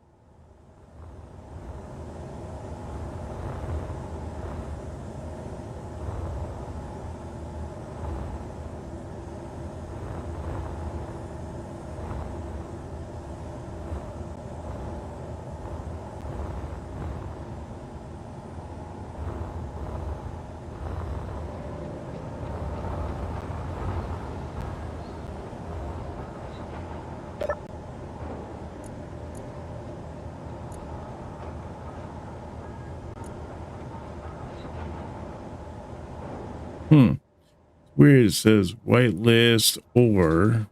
Speaker 1: Weird. It says whitelist or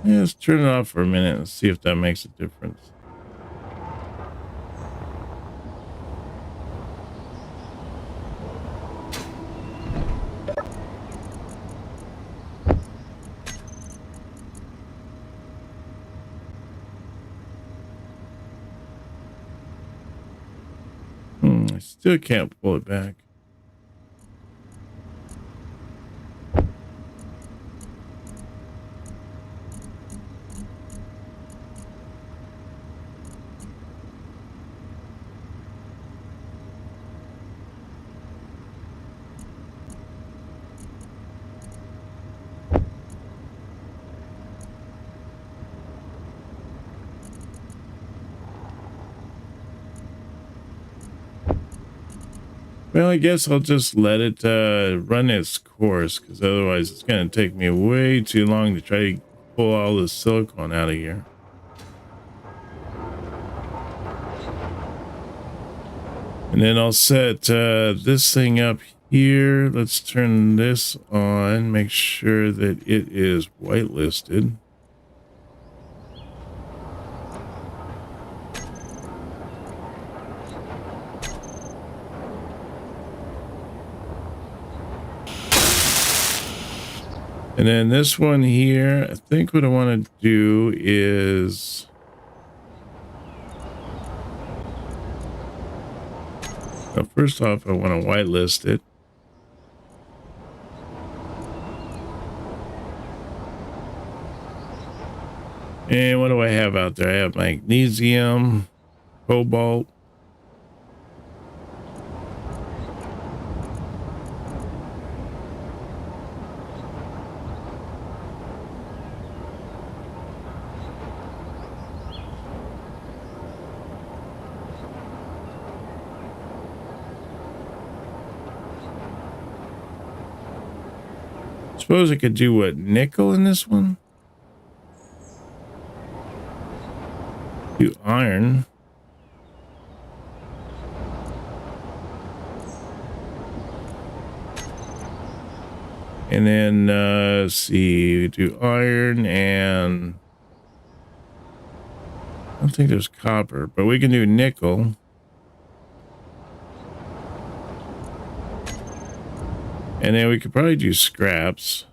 Speaker 1: yeah, let's turn it off for a minute and see if that makes a difference. I still can't pull it back. Well, I guess I'll just let it run its course, because otherwise it's going to take me way too long to try to pull all this silicone out of here. And then I'll set this thing up here. Let's turn this on, make sure that it is whitelisted. And then this one here, I think what I want to do is first off, I want to whitelist it. And what do I have out there? I have magnesium, cobalt. Suppose I could do what, nickel in this one? Do iron. And then let's see, we do iron, and I don't think there's copper, but we can do nickel. And then we could probably do scraps.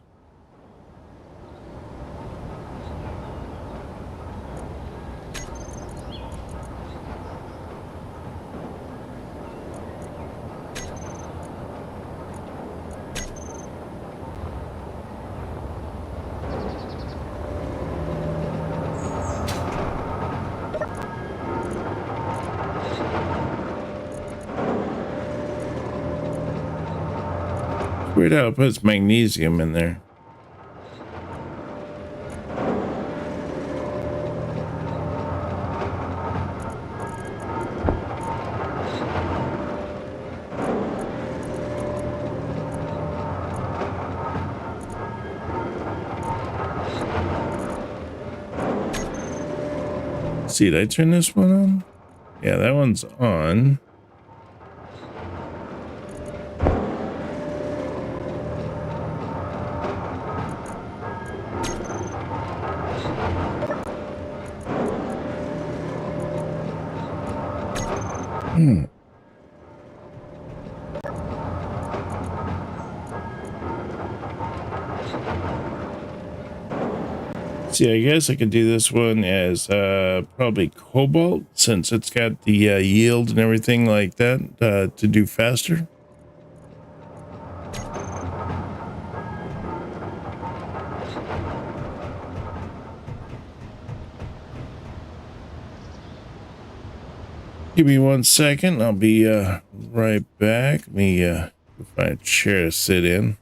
Speaker 1: Weird how it puts magnesium in there. See, did I turn this one on? Yeah, that one's on. See, I guess I could do this one as probably cobalt, since it's got the yield and everything like that to do faster. Give me 1 second. I'll be right back. Let me find a chair to sit in.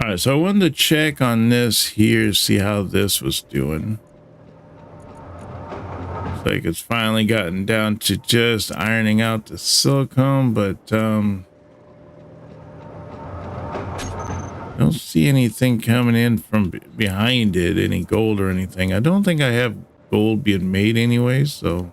Speaker 1: All right, so I wanted to check on this here, see how this was doing. Looks like it's finally gotten down to just ironing out the silicone, but I don't see anything coming in from behind it, any gold or anything. I don't think I have gold being made anyway, so.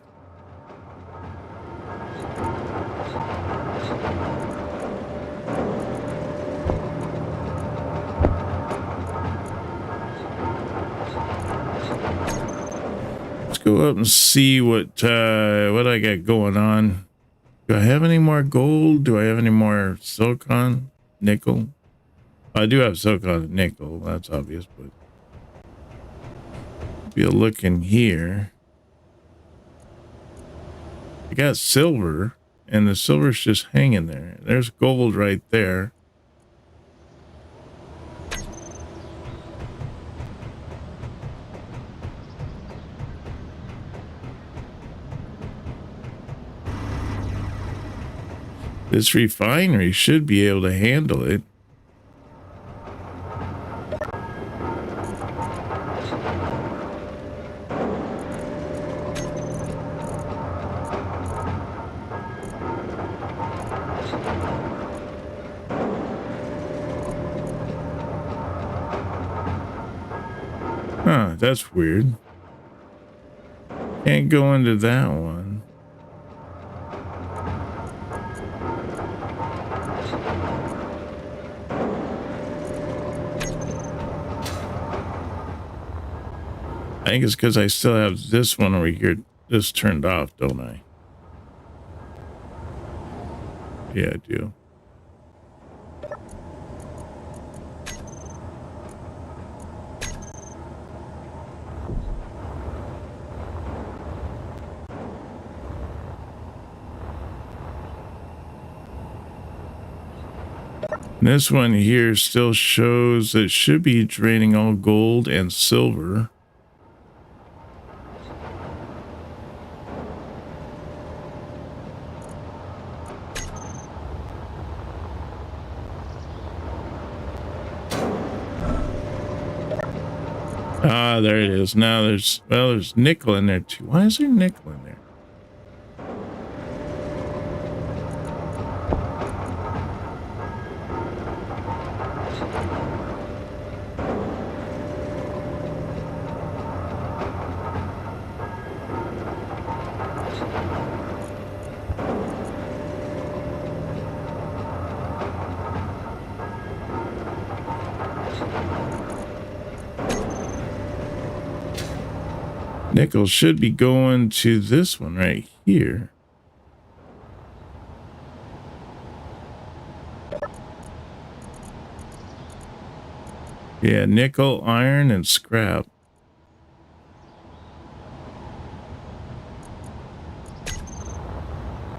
Speaker 1: Go up and see what I got going on. Do I have any more gold? Do I have any more silicon, nickel? I do have silicon and nickel, that's obvious, but be a look in here. I got silver, and the silver's just hanging there. There's gold right there. This refinery should be able to handle it. Huh, that's weird. Can't go into that one. I think it's because I still have this one over here, this turned off, don't I? Yeah, I do. This one here still shows that it should be draining all gold and silver. Ah, there it is. Now there's nickel in there too. Why is there nickel in there? Nickel should be going to this one right here. Yeah, nickel, iron, and scrap.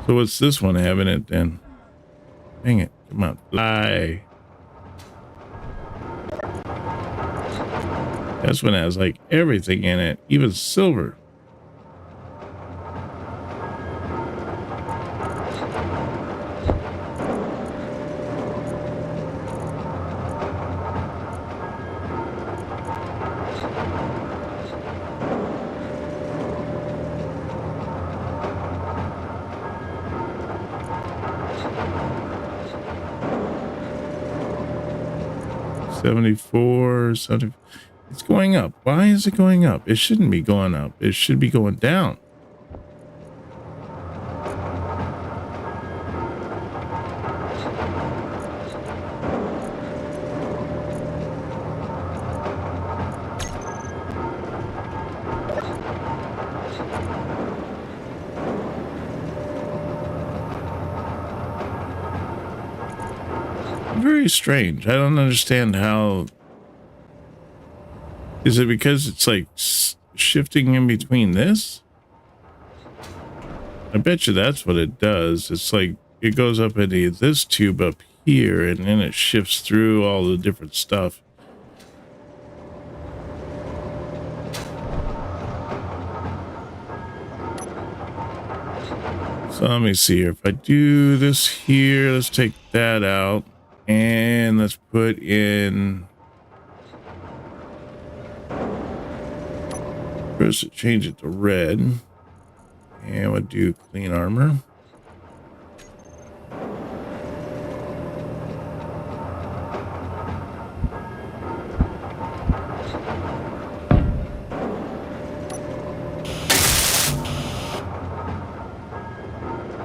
Speaker 1: So what's this one having it then? Dang it. Come on, fly. This one has like everything in it, even silver. $74, it's going up. Why is it going up? It shouldn't be going up. It should be going down. Very strange. I don't understand how. Is it because it's like shifting in between this? I bet you that's what it does. It's like it goes up into this tube up here and then it shifts through all the different stuff. So let me see here. If I do this here, let's take that out and let's put in. First, change it to red, and we'll do clean armor.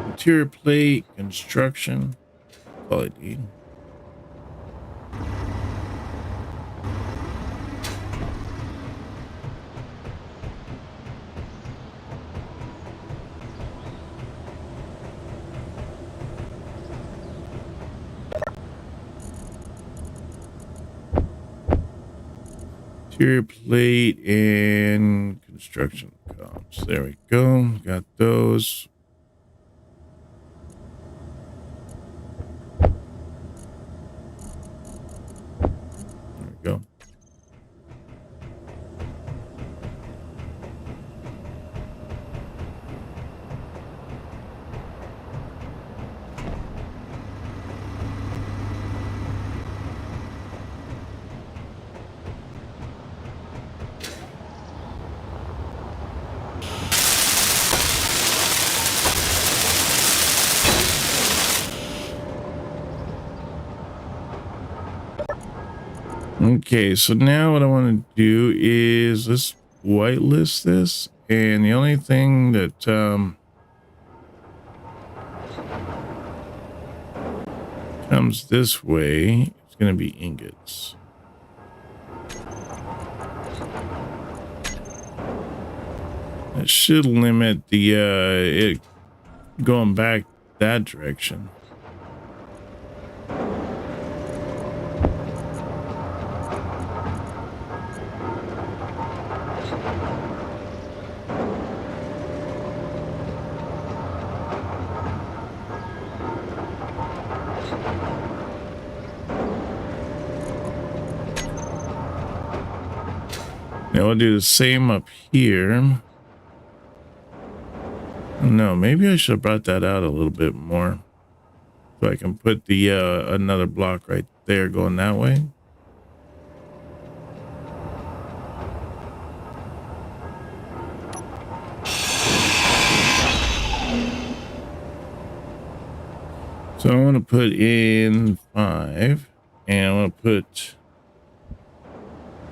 Speaker 1: Interior plate, construction, that's all I need. Interior plate and construction comps. There we go. Got those. There we go. Okay, so now what I want to do is let's whitelist this, and the only thing that comes this way is going to be ingots. It should limit the it going back that direction. Now we'll do the same up here. No, maybe I should have brought that out a little bit more, so I can put the another block right there going that way. So I want to put in 5, and I want to put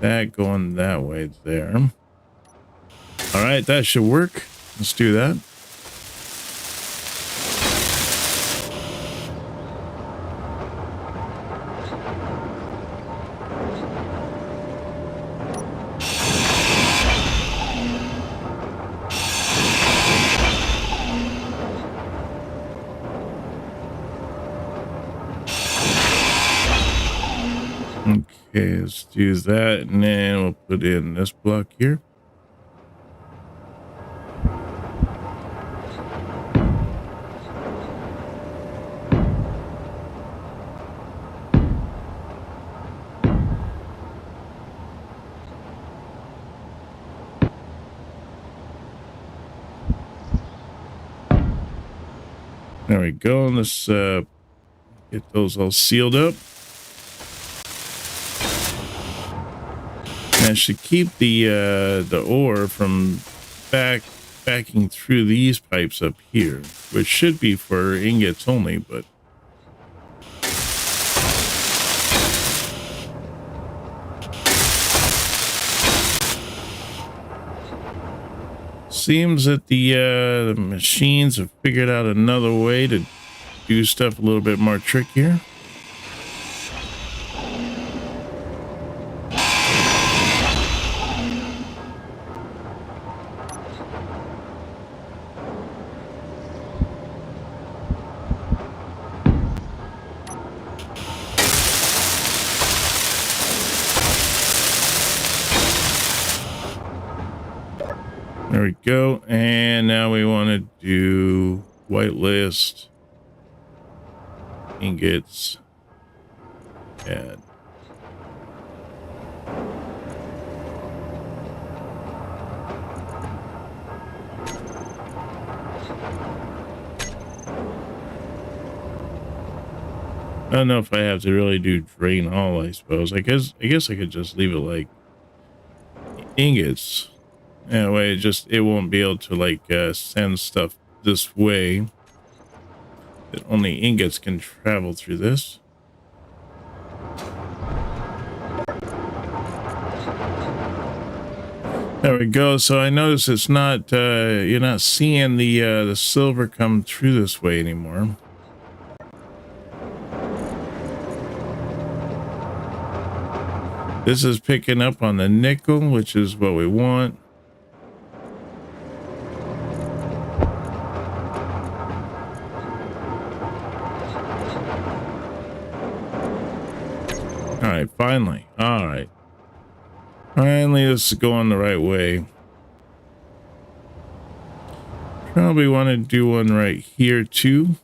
Speaker 1: that going that way there. All right, that should work. Let's do that. Okay, let's do that, and then we'll put in this block here. There we go. Let's get those all sealed up. And I should keep the ore from backing through these pipes up here, which should be for ingots only, but seems that the machines have figured out another way to do stuff a little bit more trickier. There we go. And now we want to do whitelist, ingots, add. I don't know if I have to really do drain all, I suppose. I guess I could just leave it like ingots. That way it won't be able to like send stuff this way. That only ingots can travel through this. There we go. So I notice it's not you're not seeing the silver come through this way anymore. This is picking up on the nickel, which is what we want. All right, finally. All right. Finally, this is going the right way. Probably want to do one right here too.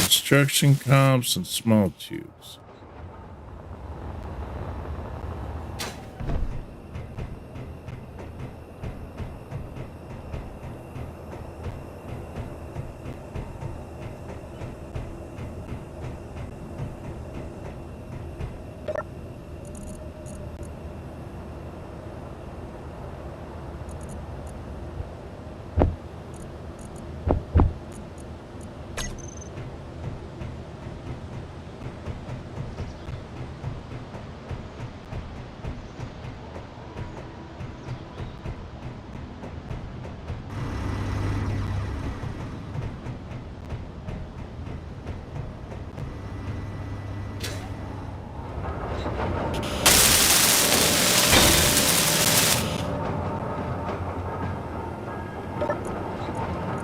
Speaker 1: Construction comps and small tubes.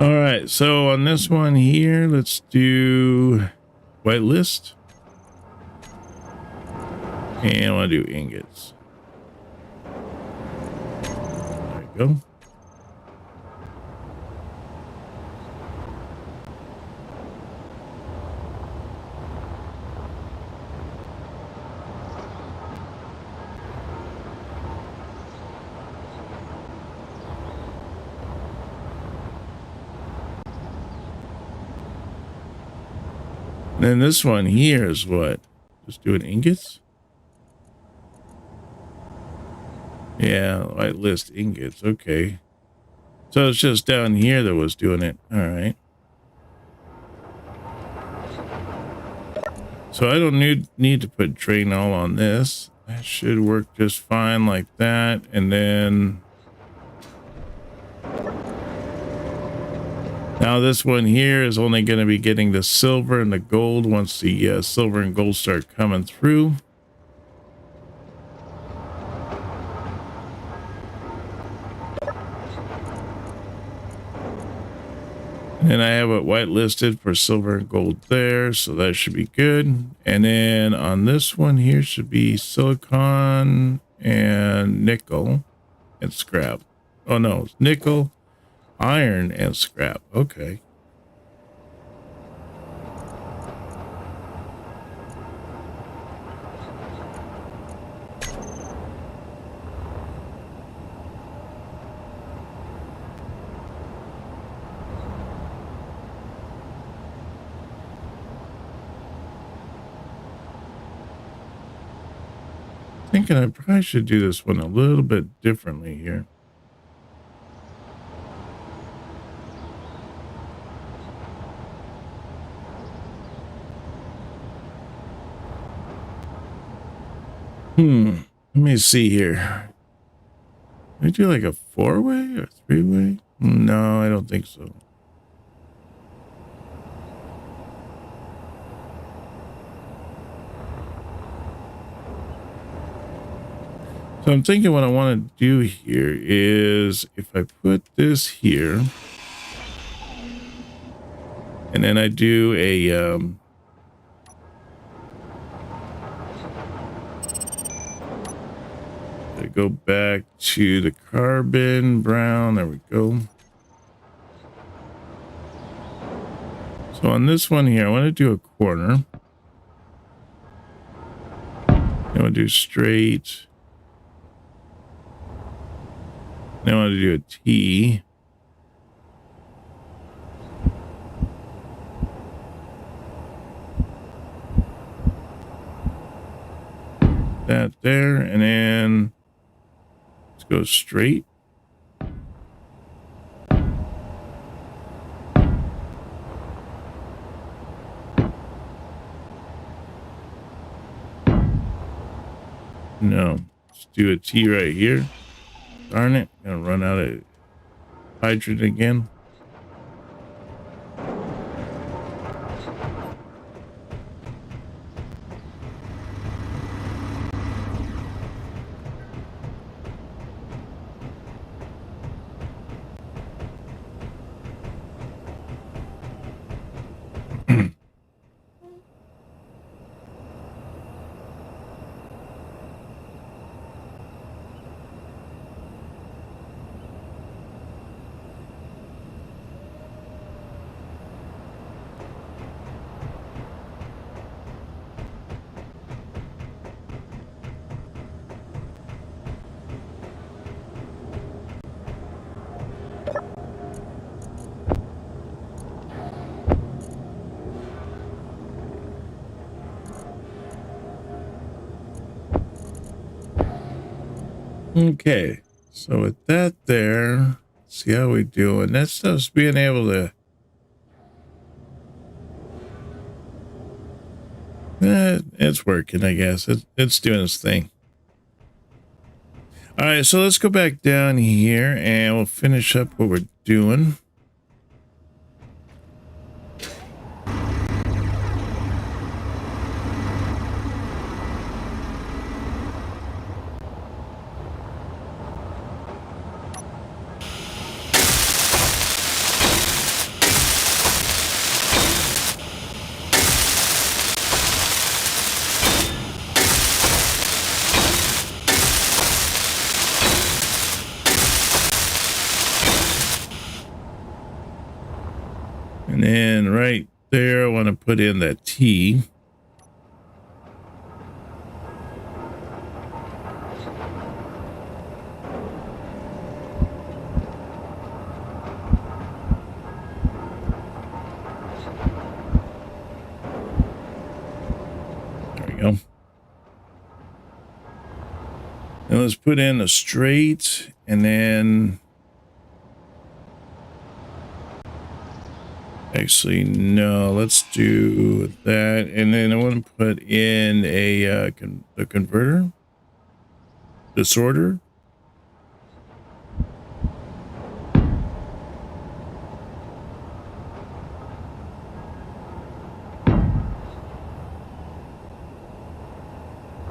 Speaker 1: All right, so on this one here, let's do whitelist. And I want to do ingots. There we go. Then this one here is what? Just doing ingots? Yeah, white list ingots. Okay. So it's just down here that was doing it. All right. So I don't need to put drain all on this. That should work just fine like that. And then now this one here is only going to be getting the silver and the gold once the silver and gold start coming through. And I have it whitelisted for silver and gold there, so that should be good. And then on this one here should be silicon and nickel and scrap. Oh no, it's nickel, iron, and scrap. Okay. Thinking I probably should do this one a little bit differently here. Let me see here. Can I do like a 4-way or 3-way? No, I don't think so. So I'm thinking what I want to do here is if I put this here and then I do a I go back to the carbon brown. There we go. So on this one here, I want to do a corner. I want to do straight. Now I want to do a T. That there, and then let's go straight. No, let's do a T right here. Darn it, gonna run out of hydrogen again. Okay, so with that there, see how we do, and that stuff's being able to it's working, I guess. It's doing its thing. All right, so let's go back down here and we'll finish up what we're doing. And then right there, I want to put in that T. let's put in a straight, and then actually no, let's do that, and then I want to put in a converter, the sorter.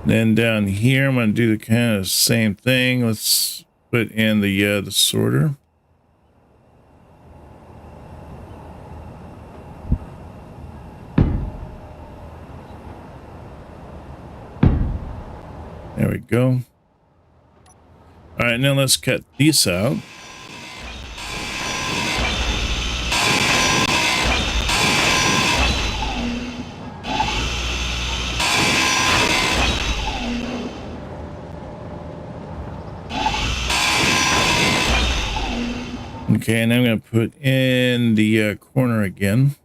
Speaker 1: Then down here, I'm going to do the kind of same thing. Let's put in the sorter. There we go. All right, now let's cut these out. Okay, and I'm going to put in the corner again.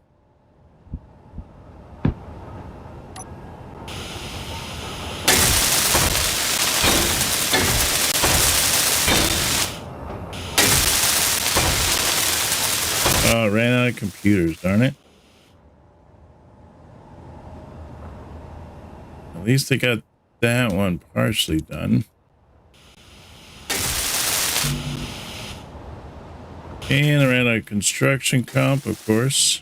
Speaker 1: Oh, ran out of computers, darn it. At least I got that one partially done. And I ran out of construction comp, of course.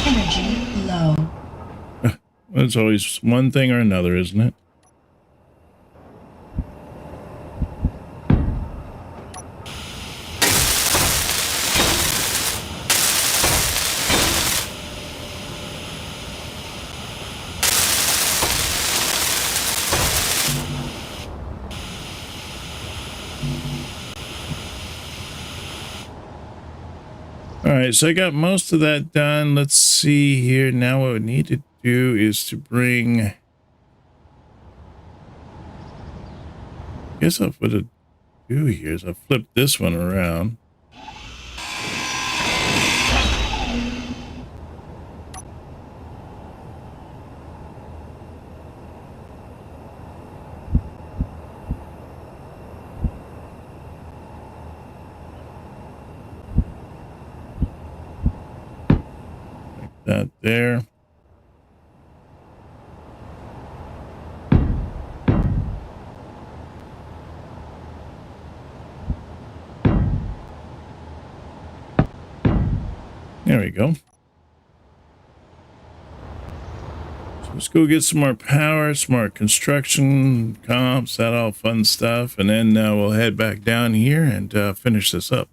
Speaker 2: Energy low.
Speaker 1: It's always one thing or another, isn't it? All right, so I got most of that done. Let's see here. Now what we need to do is to bring... I guess what I'll do here is I'll flip this one around. That there. There we go. So let's go get some more power, some more construction comps, that all fun stuff, and then we'll head back down here and finish this up.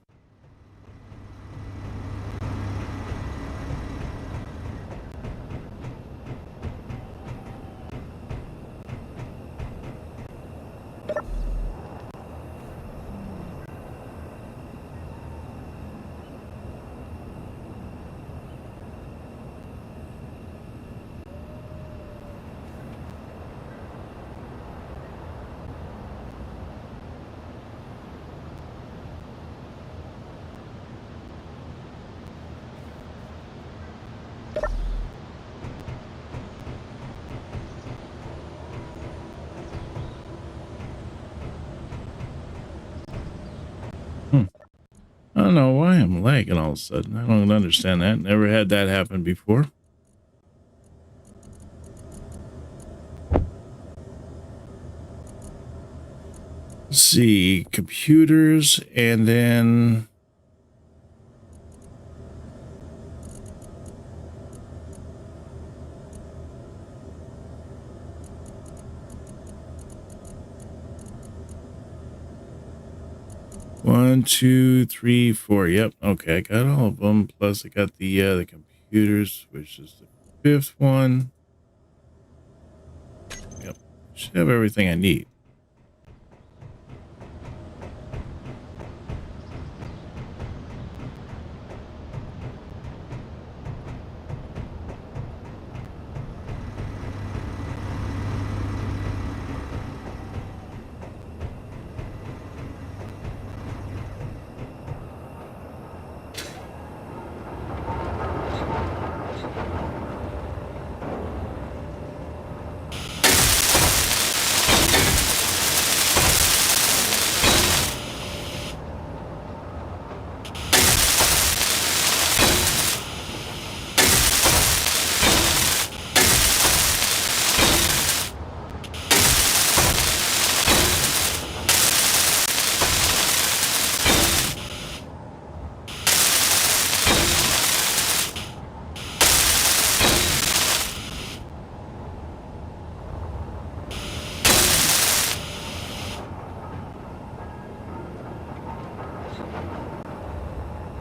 Speaker 1: I don't know why I'm lagging all of a sudden. I don't understand that. Never had that happen before. Let's see, computers, and then... One, two, three, four. Yep. Okay, I got all of them. Plus, I got the computers, which is the fifth one. Yep. Should have everything I need.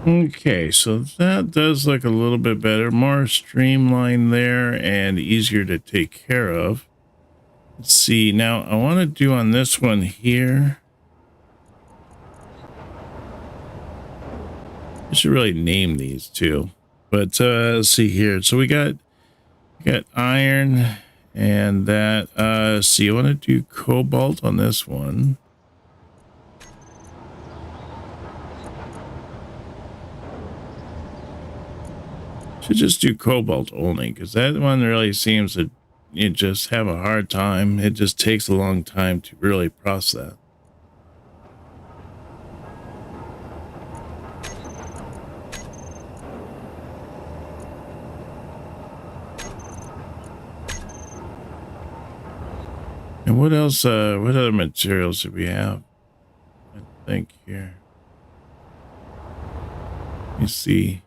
Speaker 1: Okay, so that does look a little bit better, more streamlined there and easier to take care of. Let's see, now I want to do on this one here. I should really name these too, but let's see here. So we got iron and that. See, I want to do cobalt on this one. Should just do cobalt only because that one really seems to you just have a hard time. It just takes a long time to really process. And what else? What other materials do we have? I think here. Let me see.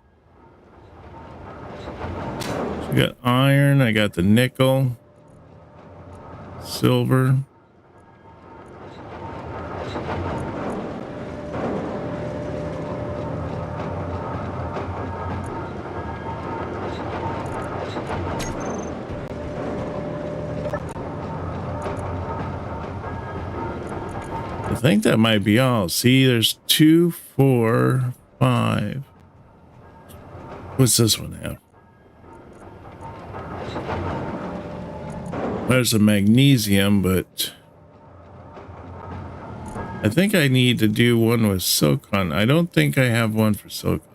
Speaker 1: So we got iron. I got the nickel, silver. I think that might be all. See, there's 2, 4, 5. What's this one have? There's a magnesium, but I think I need to do one with silicon. I don't think I have one for silicon.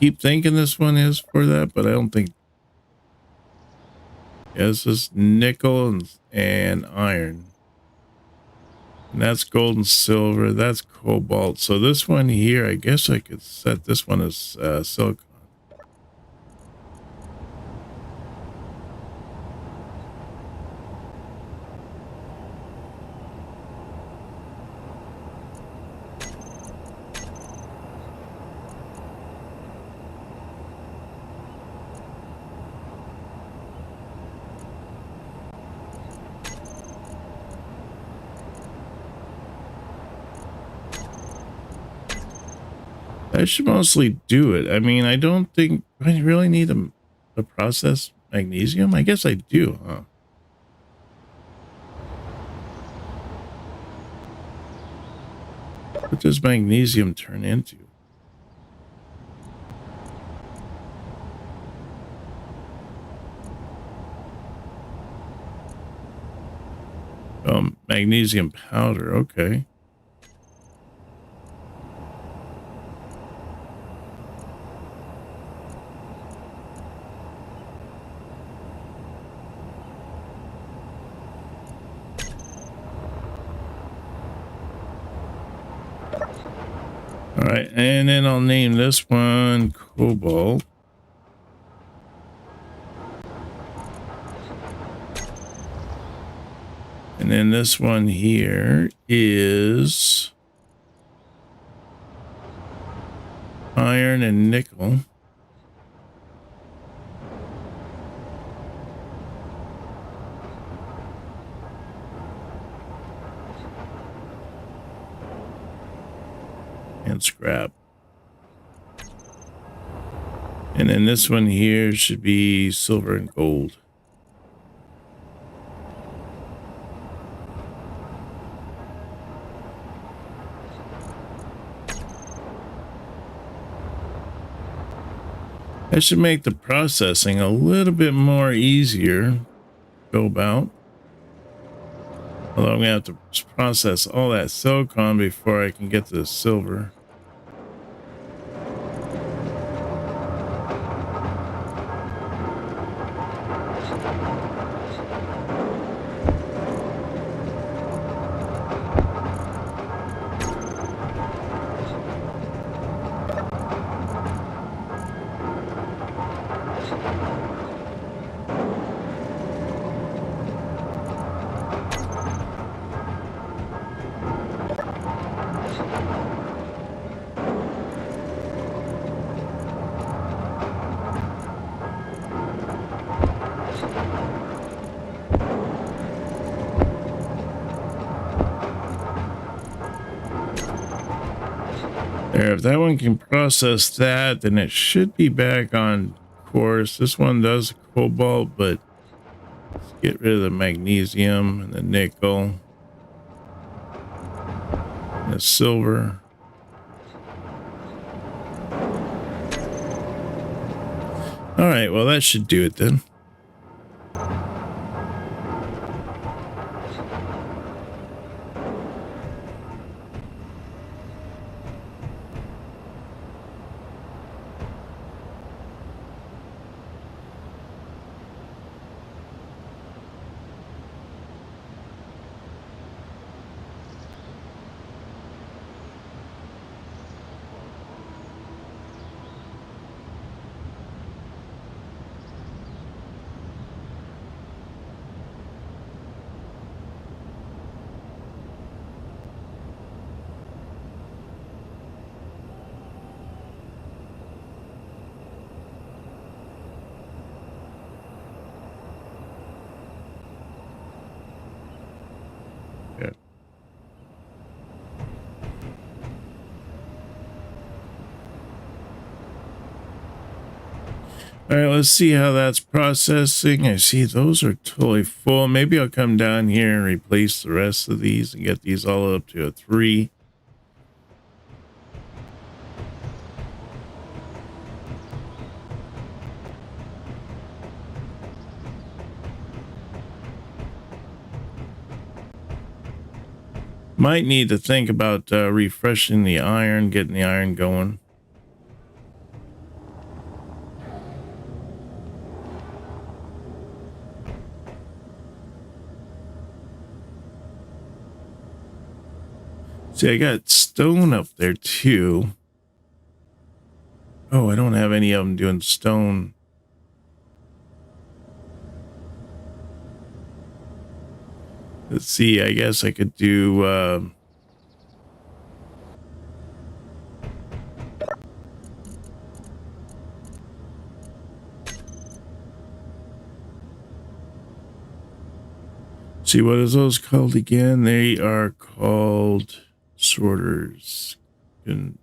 Speaker 1: Keep thinking this one is for that, but I don't think. Yeah, this is nickel and iron. And that's gold and silver. That's cobalt. So this one here, I guess I could set this one as silicon. I should mostly do it. I mean, I don't think I really need to process magnesium. I guess I do, huh? What does magnesium turn into? Magnesium powder. Okay. All right, and then I'll name this one cobalt. And then this one here is iron and nickel. And scrap. And then this one here should be silver and gold. That should make the processing a little bit more easier to go about. Although I'm going to have to process all that silicon before I can get to the silver. There, if that one can process that, then it should be back on course. This one does cobalt, but let's get rid of the magnesium and the nickel and the silver. All right, well, that should do it then. All right, let's see how that's processing. I see those are totally full. Maybe I'll come down here and replace the rest of these and get these all up to a 3. Might need to think about refreshing the iron, getting the iron going. See, I got stone up there too. Oh, I don't have any of them doing stone. Let's see, I guess I could do see, what is those called again? They are called sorters. And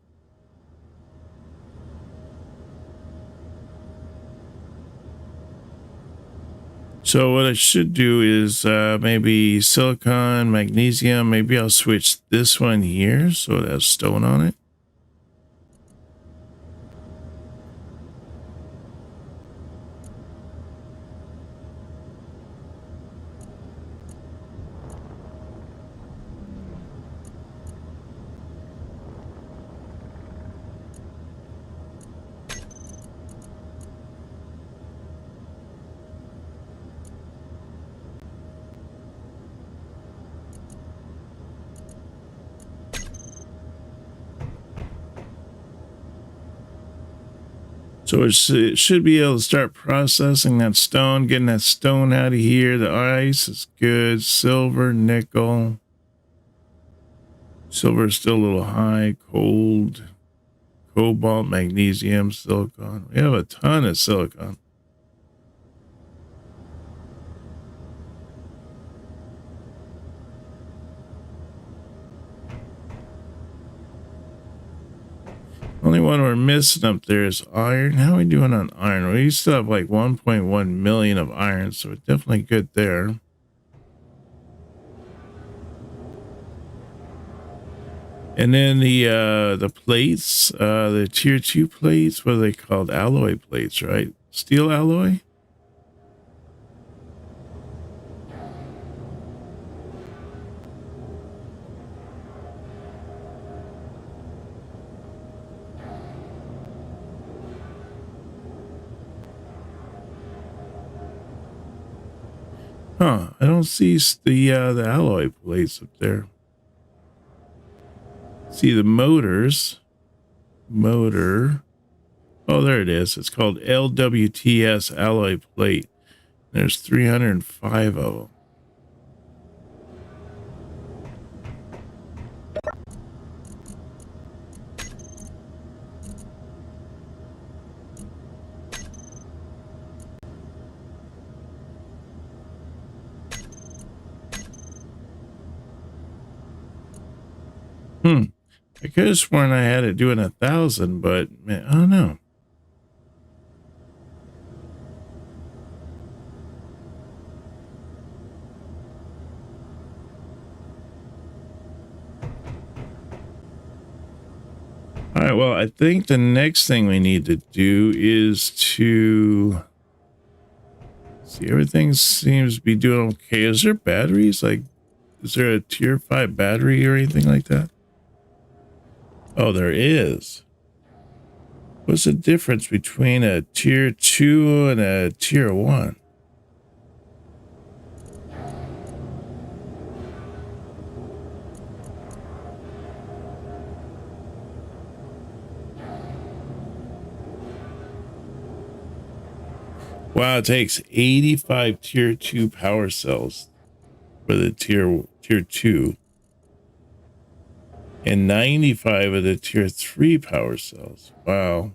Speaker 1: so what I should do is maybe silicon, magnesium. Maybe I'll switch this one here so it has stone on it. So it should be able to start processing that stone, getting that stone out of here. The ice is good. Silver, nickel. Silver is still a little high. Cold. Cobalt, magnesium, silicon. We have a ton of silicon. Only one we're missing up there is iron. How are we doing on iron? We still have like 1.1 million of iron, so we're definitely good there. And then the plates, the tier 2 plates, what are they called? Alloy plates, right? Steel alloy? Huh, I don't see the alloy plates up there. See the motors. Motor. Oh, there it is. It's called LWTS alloy plate. There's 305 of them. I could have sworn I had it doing 1,000, but man, I don't know. All right, well, I think the next thing we need to do is to see, everything seems to be doing okay. Is there batteries? Like, is there a tier 5 battery or anything like that? Oh, there is. What's the difference between a tier 2 and a tier 1? Wow, it takes 85 tier 2 power cells for the tier 2 and 95 of the tier 3 power cells. Wow.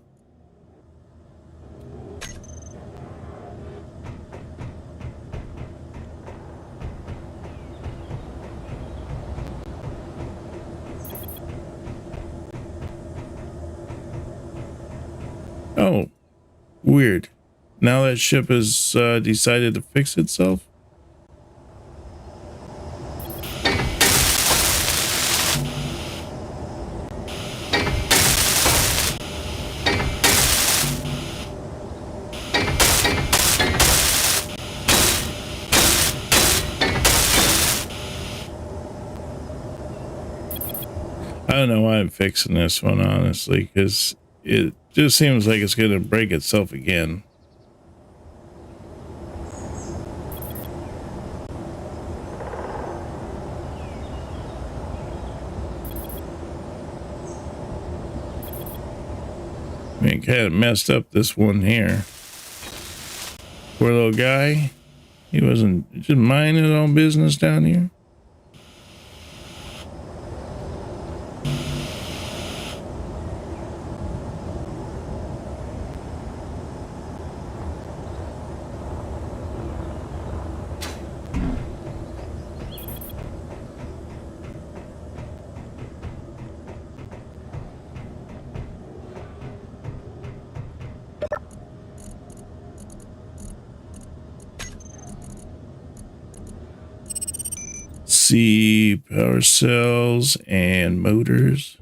Speaker 1: Oh, weird. Now that ship has decided to fix itself. I don't know why I'm fixing this one, honestly, because it just seems like it's going to break itself again. I mean, kind of messed up this one here. Poor little guy. He wasn't just minding his own business down here. See, power cells and motors.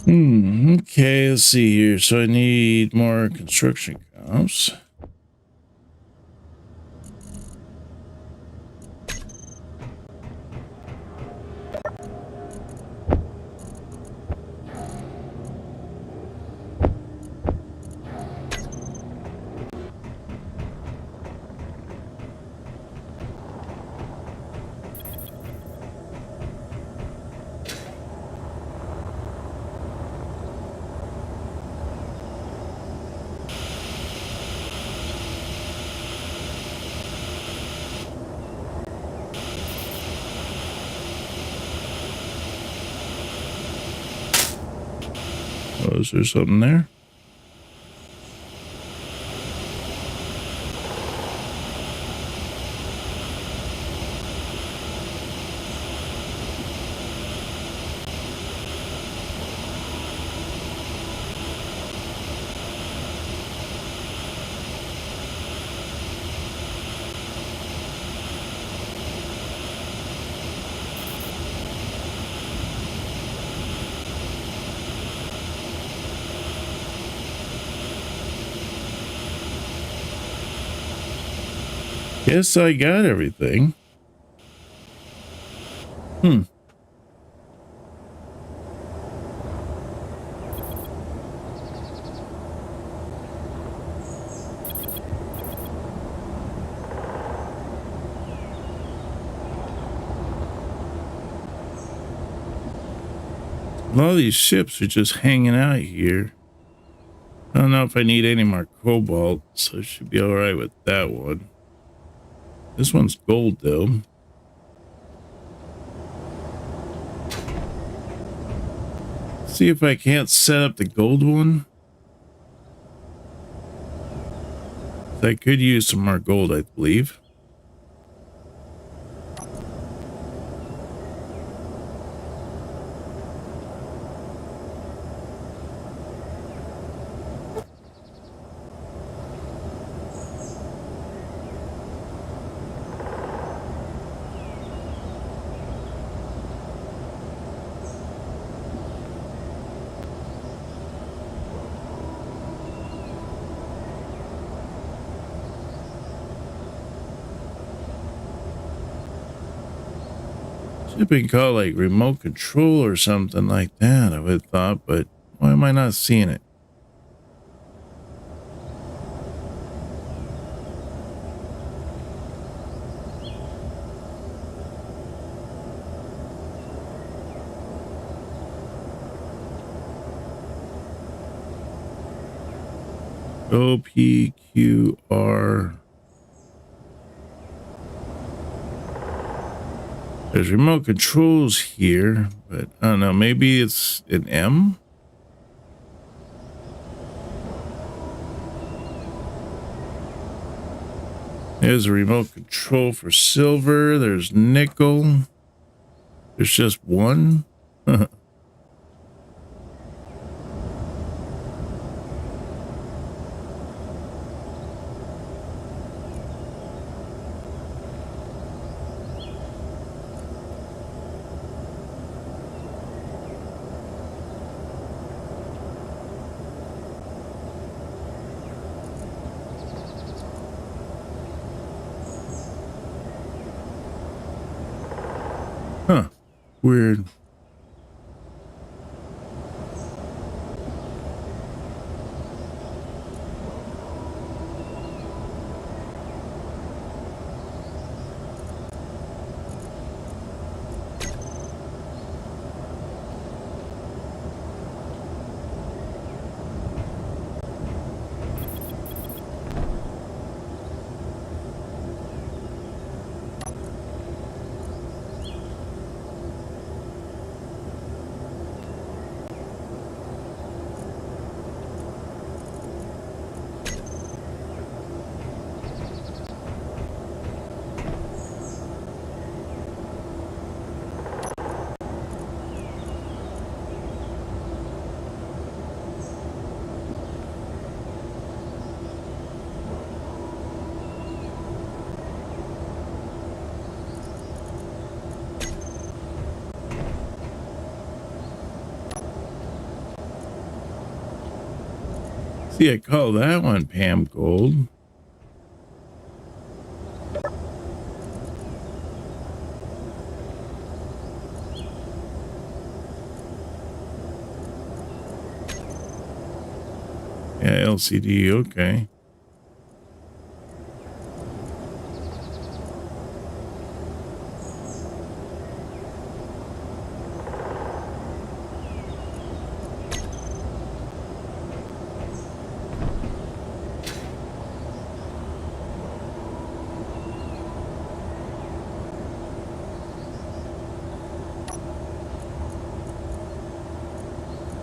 Speaker 1: Okay, let's see here. So I need more construction comps. Oh, is there something there? Guess I got everything. A lot of these ships are just hanging out here. I don't know if I need any more cobalt, so I should be all right with that one. This one's gold, though. See if I can't set up the gold one. I could use some more gold, I believe. Should have been called like remote control or something like that, I would have thought, but why am I not seeing it? O P Q R. There's remote controls here, but I don't know. Maybe it's an M. There's a remote control for silver. There's nickel. There's just one. Huh. Weird. See, I call that one Pam Gold. Yeah, LCD, okay.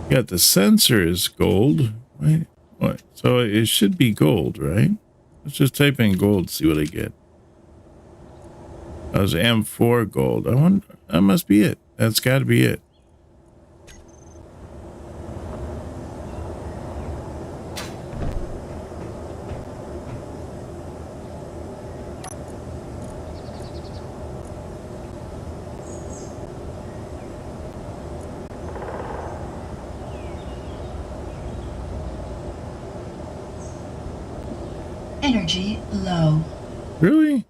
Speaker 1: Got the sensor is gold. Wait, what? So it should be gold, right? Let's just type in gold, see what I get. That was M4 gold. I wonder, that must be it. That's got to be it.
Speaker 2: Energy low.
Speaker 1: Really?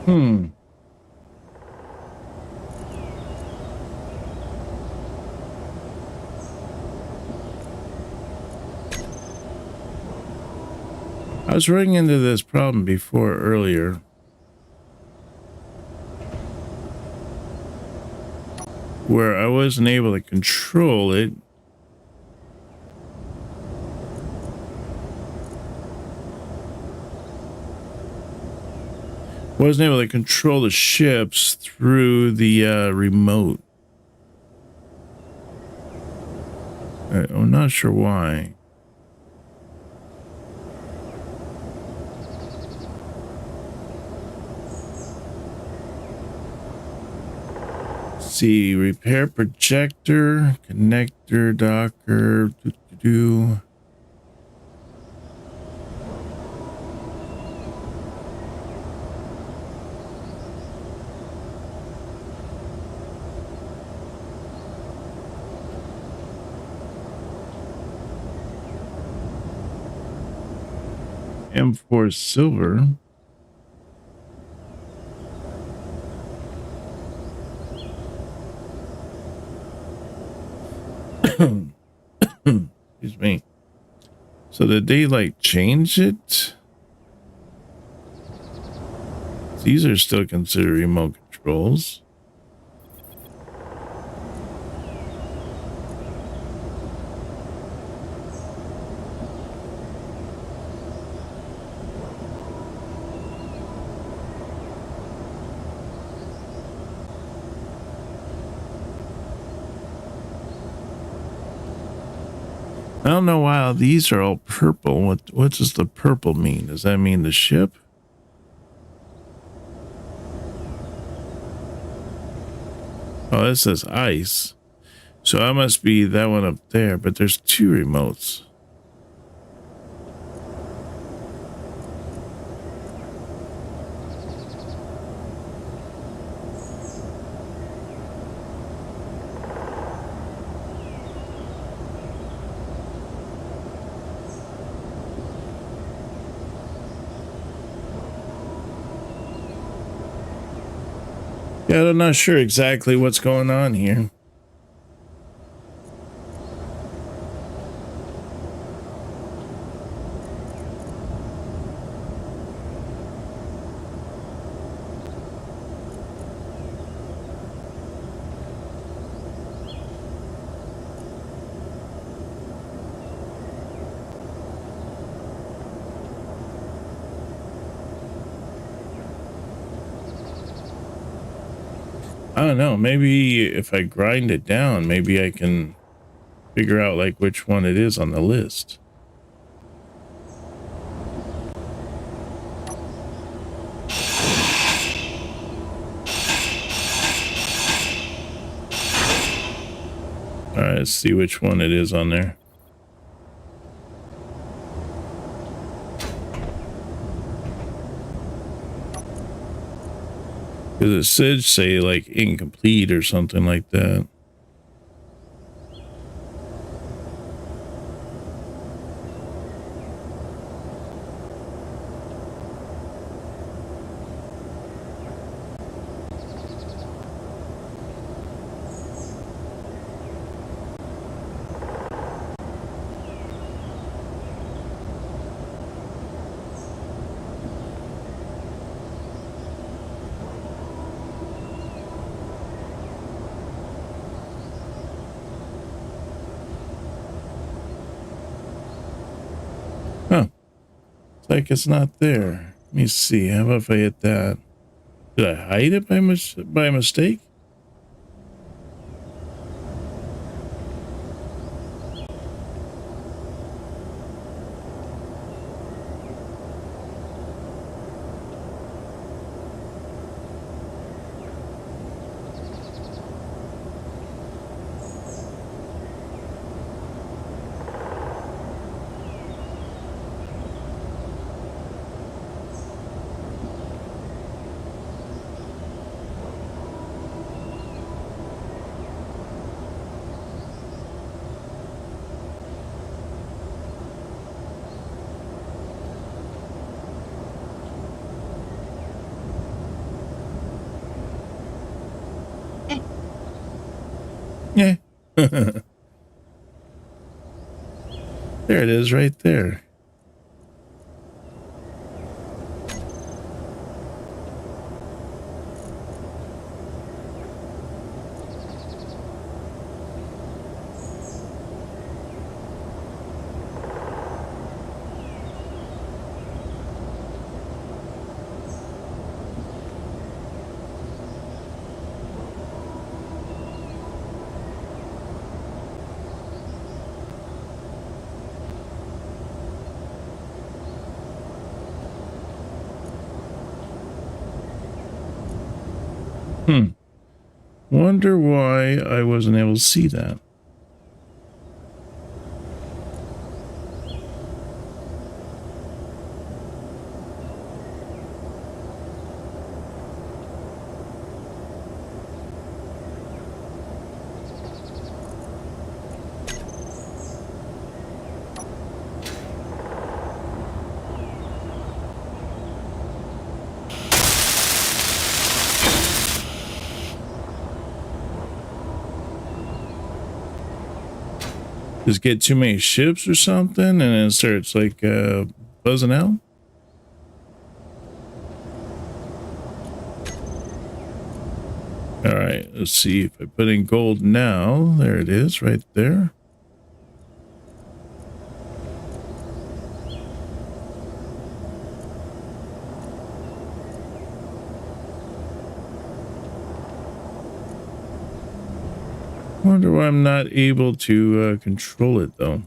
Speaker 1: Hmm. I was running into this problem before earlier. Where I wasn't able to control it. Wasn't able to control the ships through the remote. I'm not sure why. Let's see, repair projector, connector, docker, do. M4 silver. Excuse me. So did they like change it? These are still considered remote controls. I don't know why these are all purple. What does the purple mean? Does that mean the ship? Oh, that says ice. So that must be that one up there, but there's two remotes. Yeah, I'm not sure exactly what's going on here. I don't know. Maybe if I grind it down, maybe I can figure out like which one it is on the list. All right, let's see which one it is on there. Because it should say like incomplete or something like that. Huh. It's like it's not there. Let me see. How about if I hit that? Did I hide it by mistake? Yeah. There it is right there. Wonder why I wasn't able to see that. Just get too many ships or something and it starts like buzzing out. All right, let's see if I put in gold now. There it is right there. Wonder why I'm not able to control it though.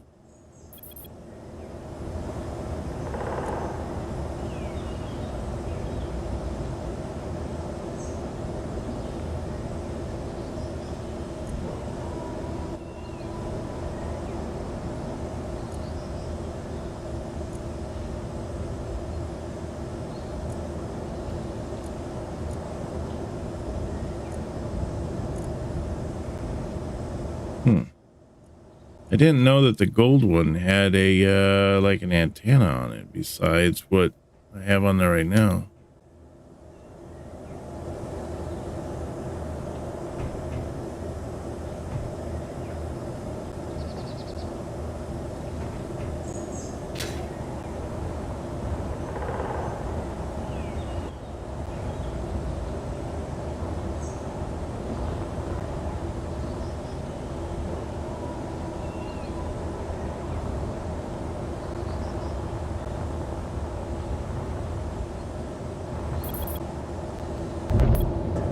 Speaker 1: I didn't know that the gold one had a like an antenna on it besides what I have on there right now.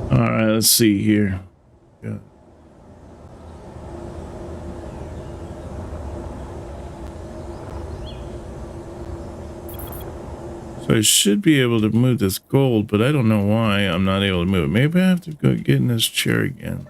Speaker 1: All right, let's see here. Yeah. So I should be able to move this gold, but I don't know why I'm not able to move it. Maybe I have to go get in this chair again.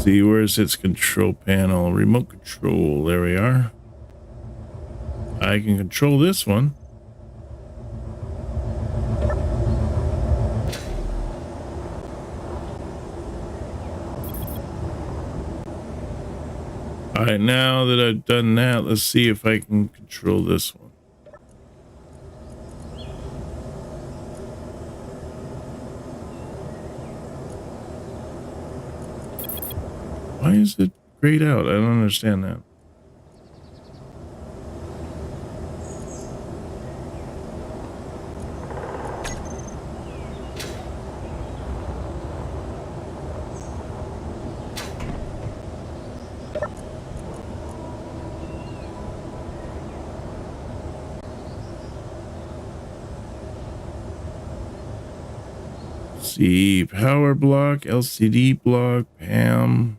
Speaker 1: See, where's its control panel? Remote control. There we are. I can control this one. All right, now that I've done that, let's see if I can control this one. Why is it grayed out? I don't understand that. See, power block, LCD block, PAM.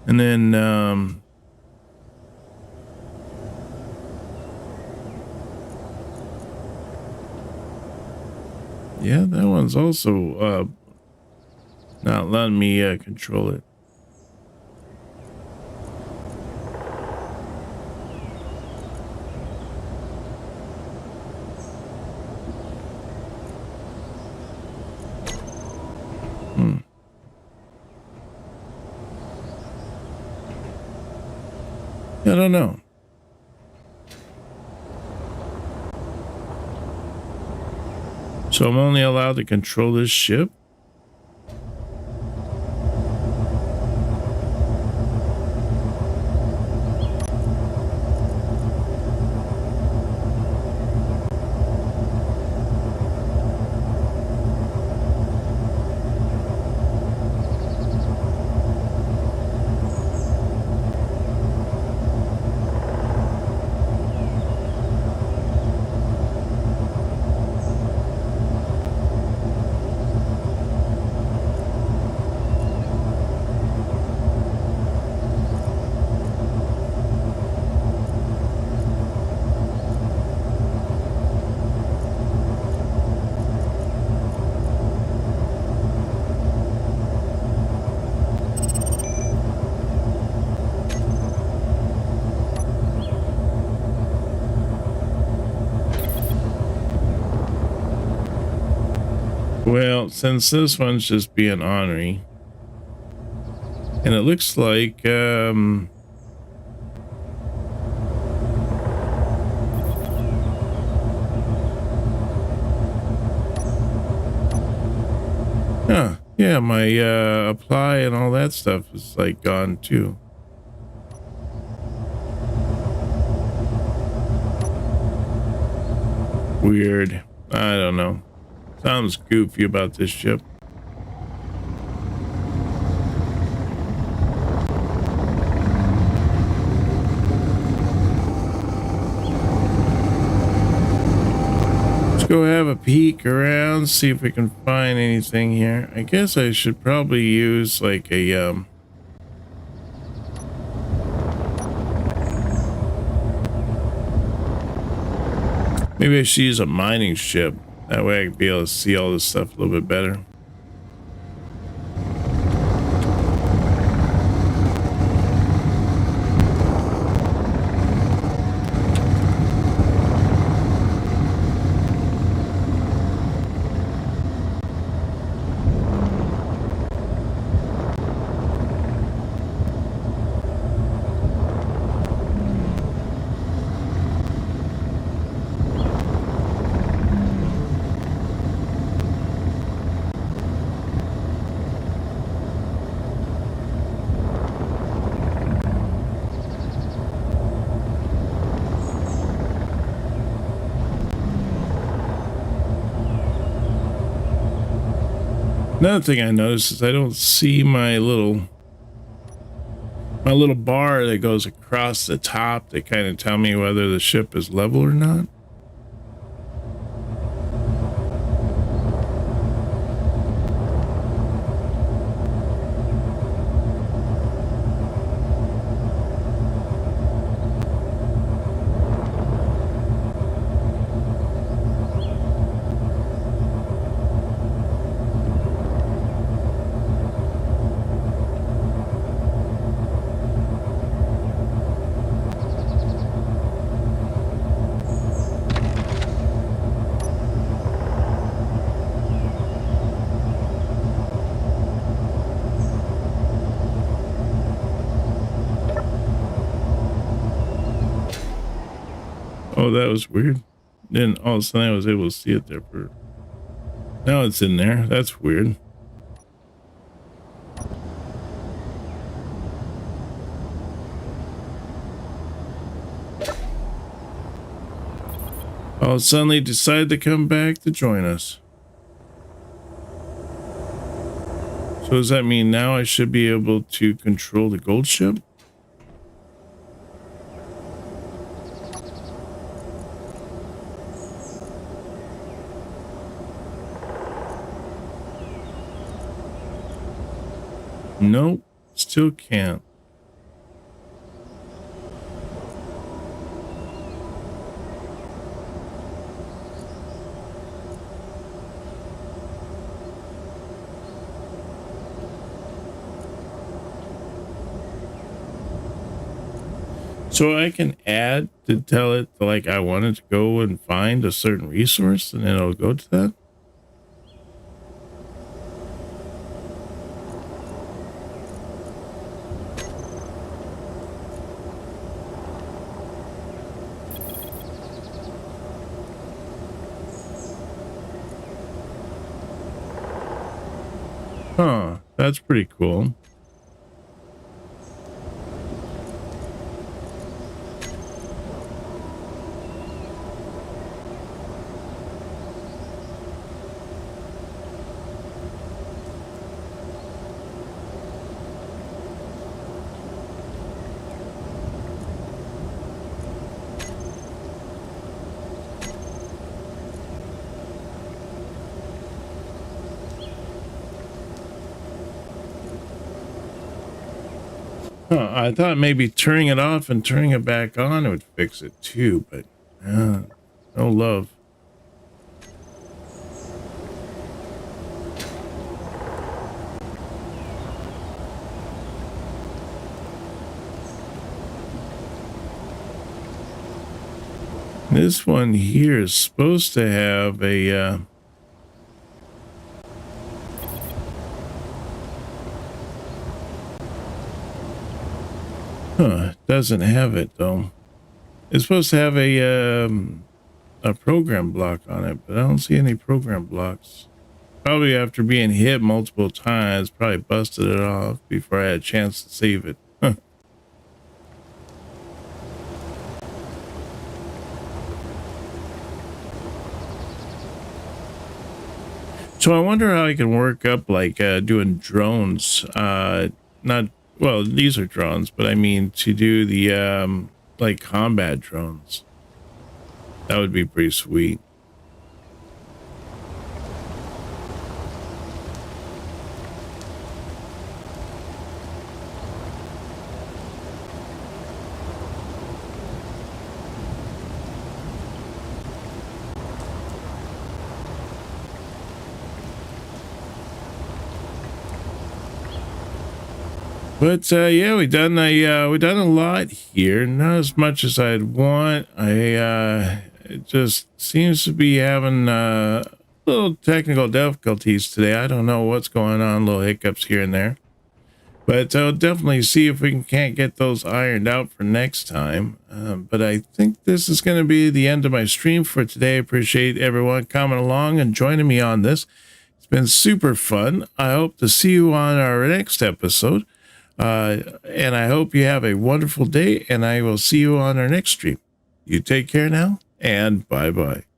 Speaker 1: And then, yeah, that one's also not letting me control it. I don't know. So I'm only allowed to control this ship? Well, since this one's just being ornery, and it looks like, yeah, my apply and all that stuff is like gone too. Weird. I don't know. Sounds goofy about this ship. Let's go have a peek around, see if we can find anything here. I guess I should probably use like a maybe I should use a mining ship. That way I can be able to see all this stuff a little bit better. Another thing I noticed is I don't see my little bar that goes across the top that kind of tell me whether the ship is level or not. Oh, that was weird. Then all of a sudden I was able to see it there for... Now it's in there. That's weird. Oh, suddenly decided to come back to join us. So does that mean now I should be able to control the gold ship? Nope, still can't. So I can add to tell it like I wanted to go and find a certain resource and then it'll go to that. Huh, that's pretty cool. Huh, I thought maybe turning it off and turning it back on would fix it too, but no love. This one here is supposed to have a doesn't have it though. It's supposed to have a program block on it, but I don't see any program blocks. Probably after being hit multiple times, probably busted it off before I had a chance to save it. Huh. So I wonder how I can work up like doing drones. Not well, these are drones, but I mean to do the like combat drones. That would be pretty sweet. But yeah, we done a lot here. Not as much as I'd want. It just seems to be having little technical difficulties today. I don't know what's going on. Little hiccups here and there. But I'll definitely see if we can't get those ironed out for next time. But I think this is going to be the end of my stream for today. I appreciate everyone coming along and joining me on this. It's been super fun. I hope to see you on our next episode. And I hope you have a wonderful day, and I will see you on our next stream. You take care now, and bye-bye.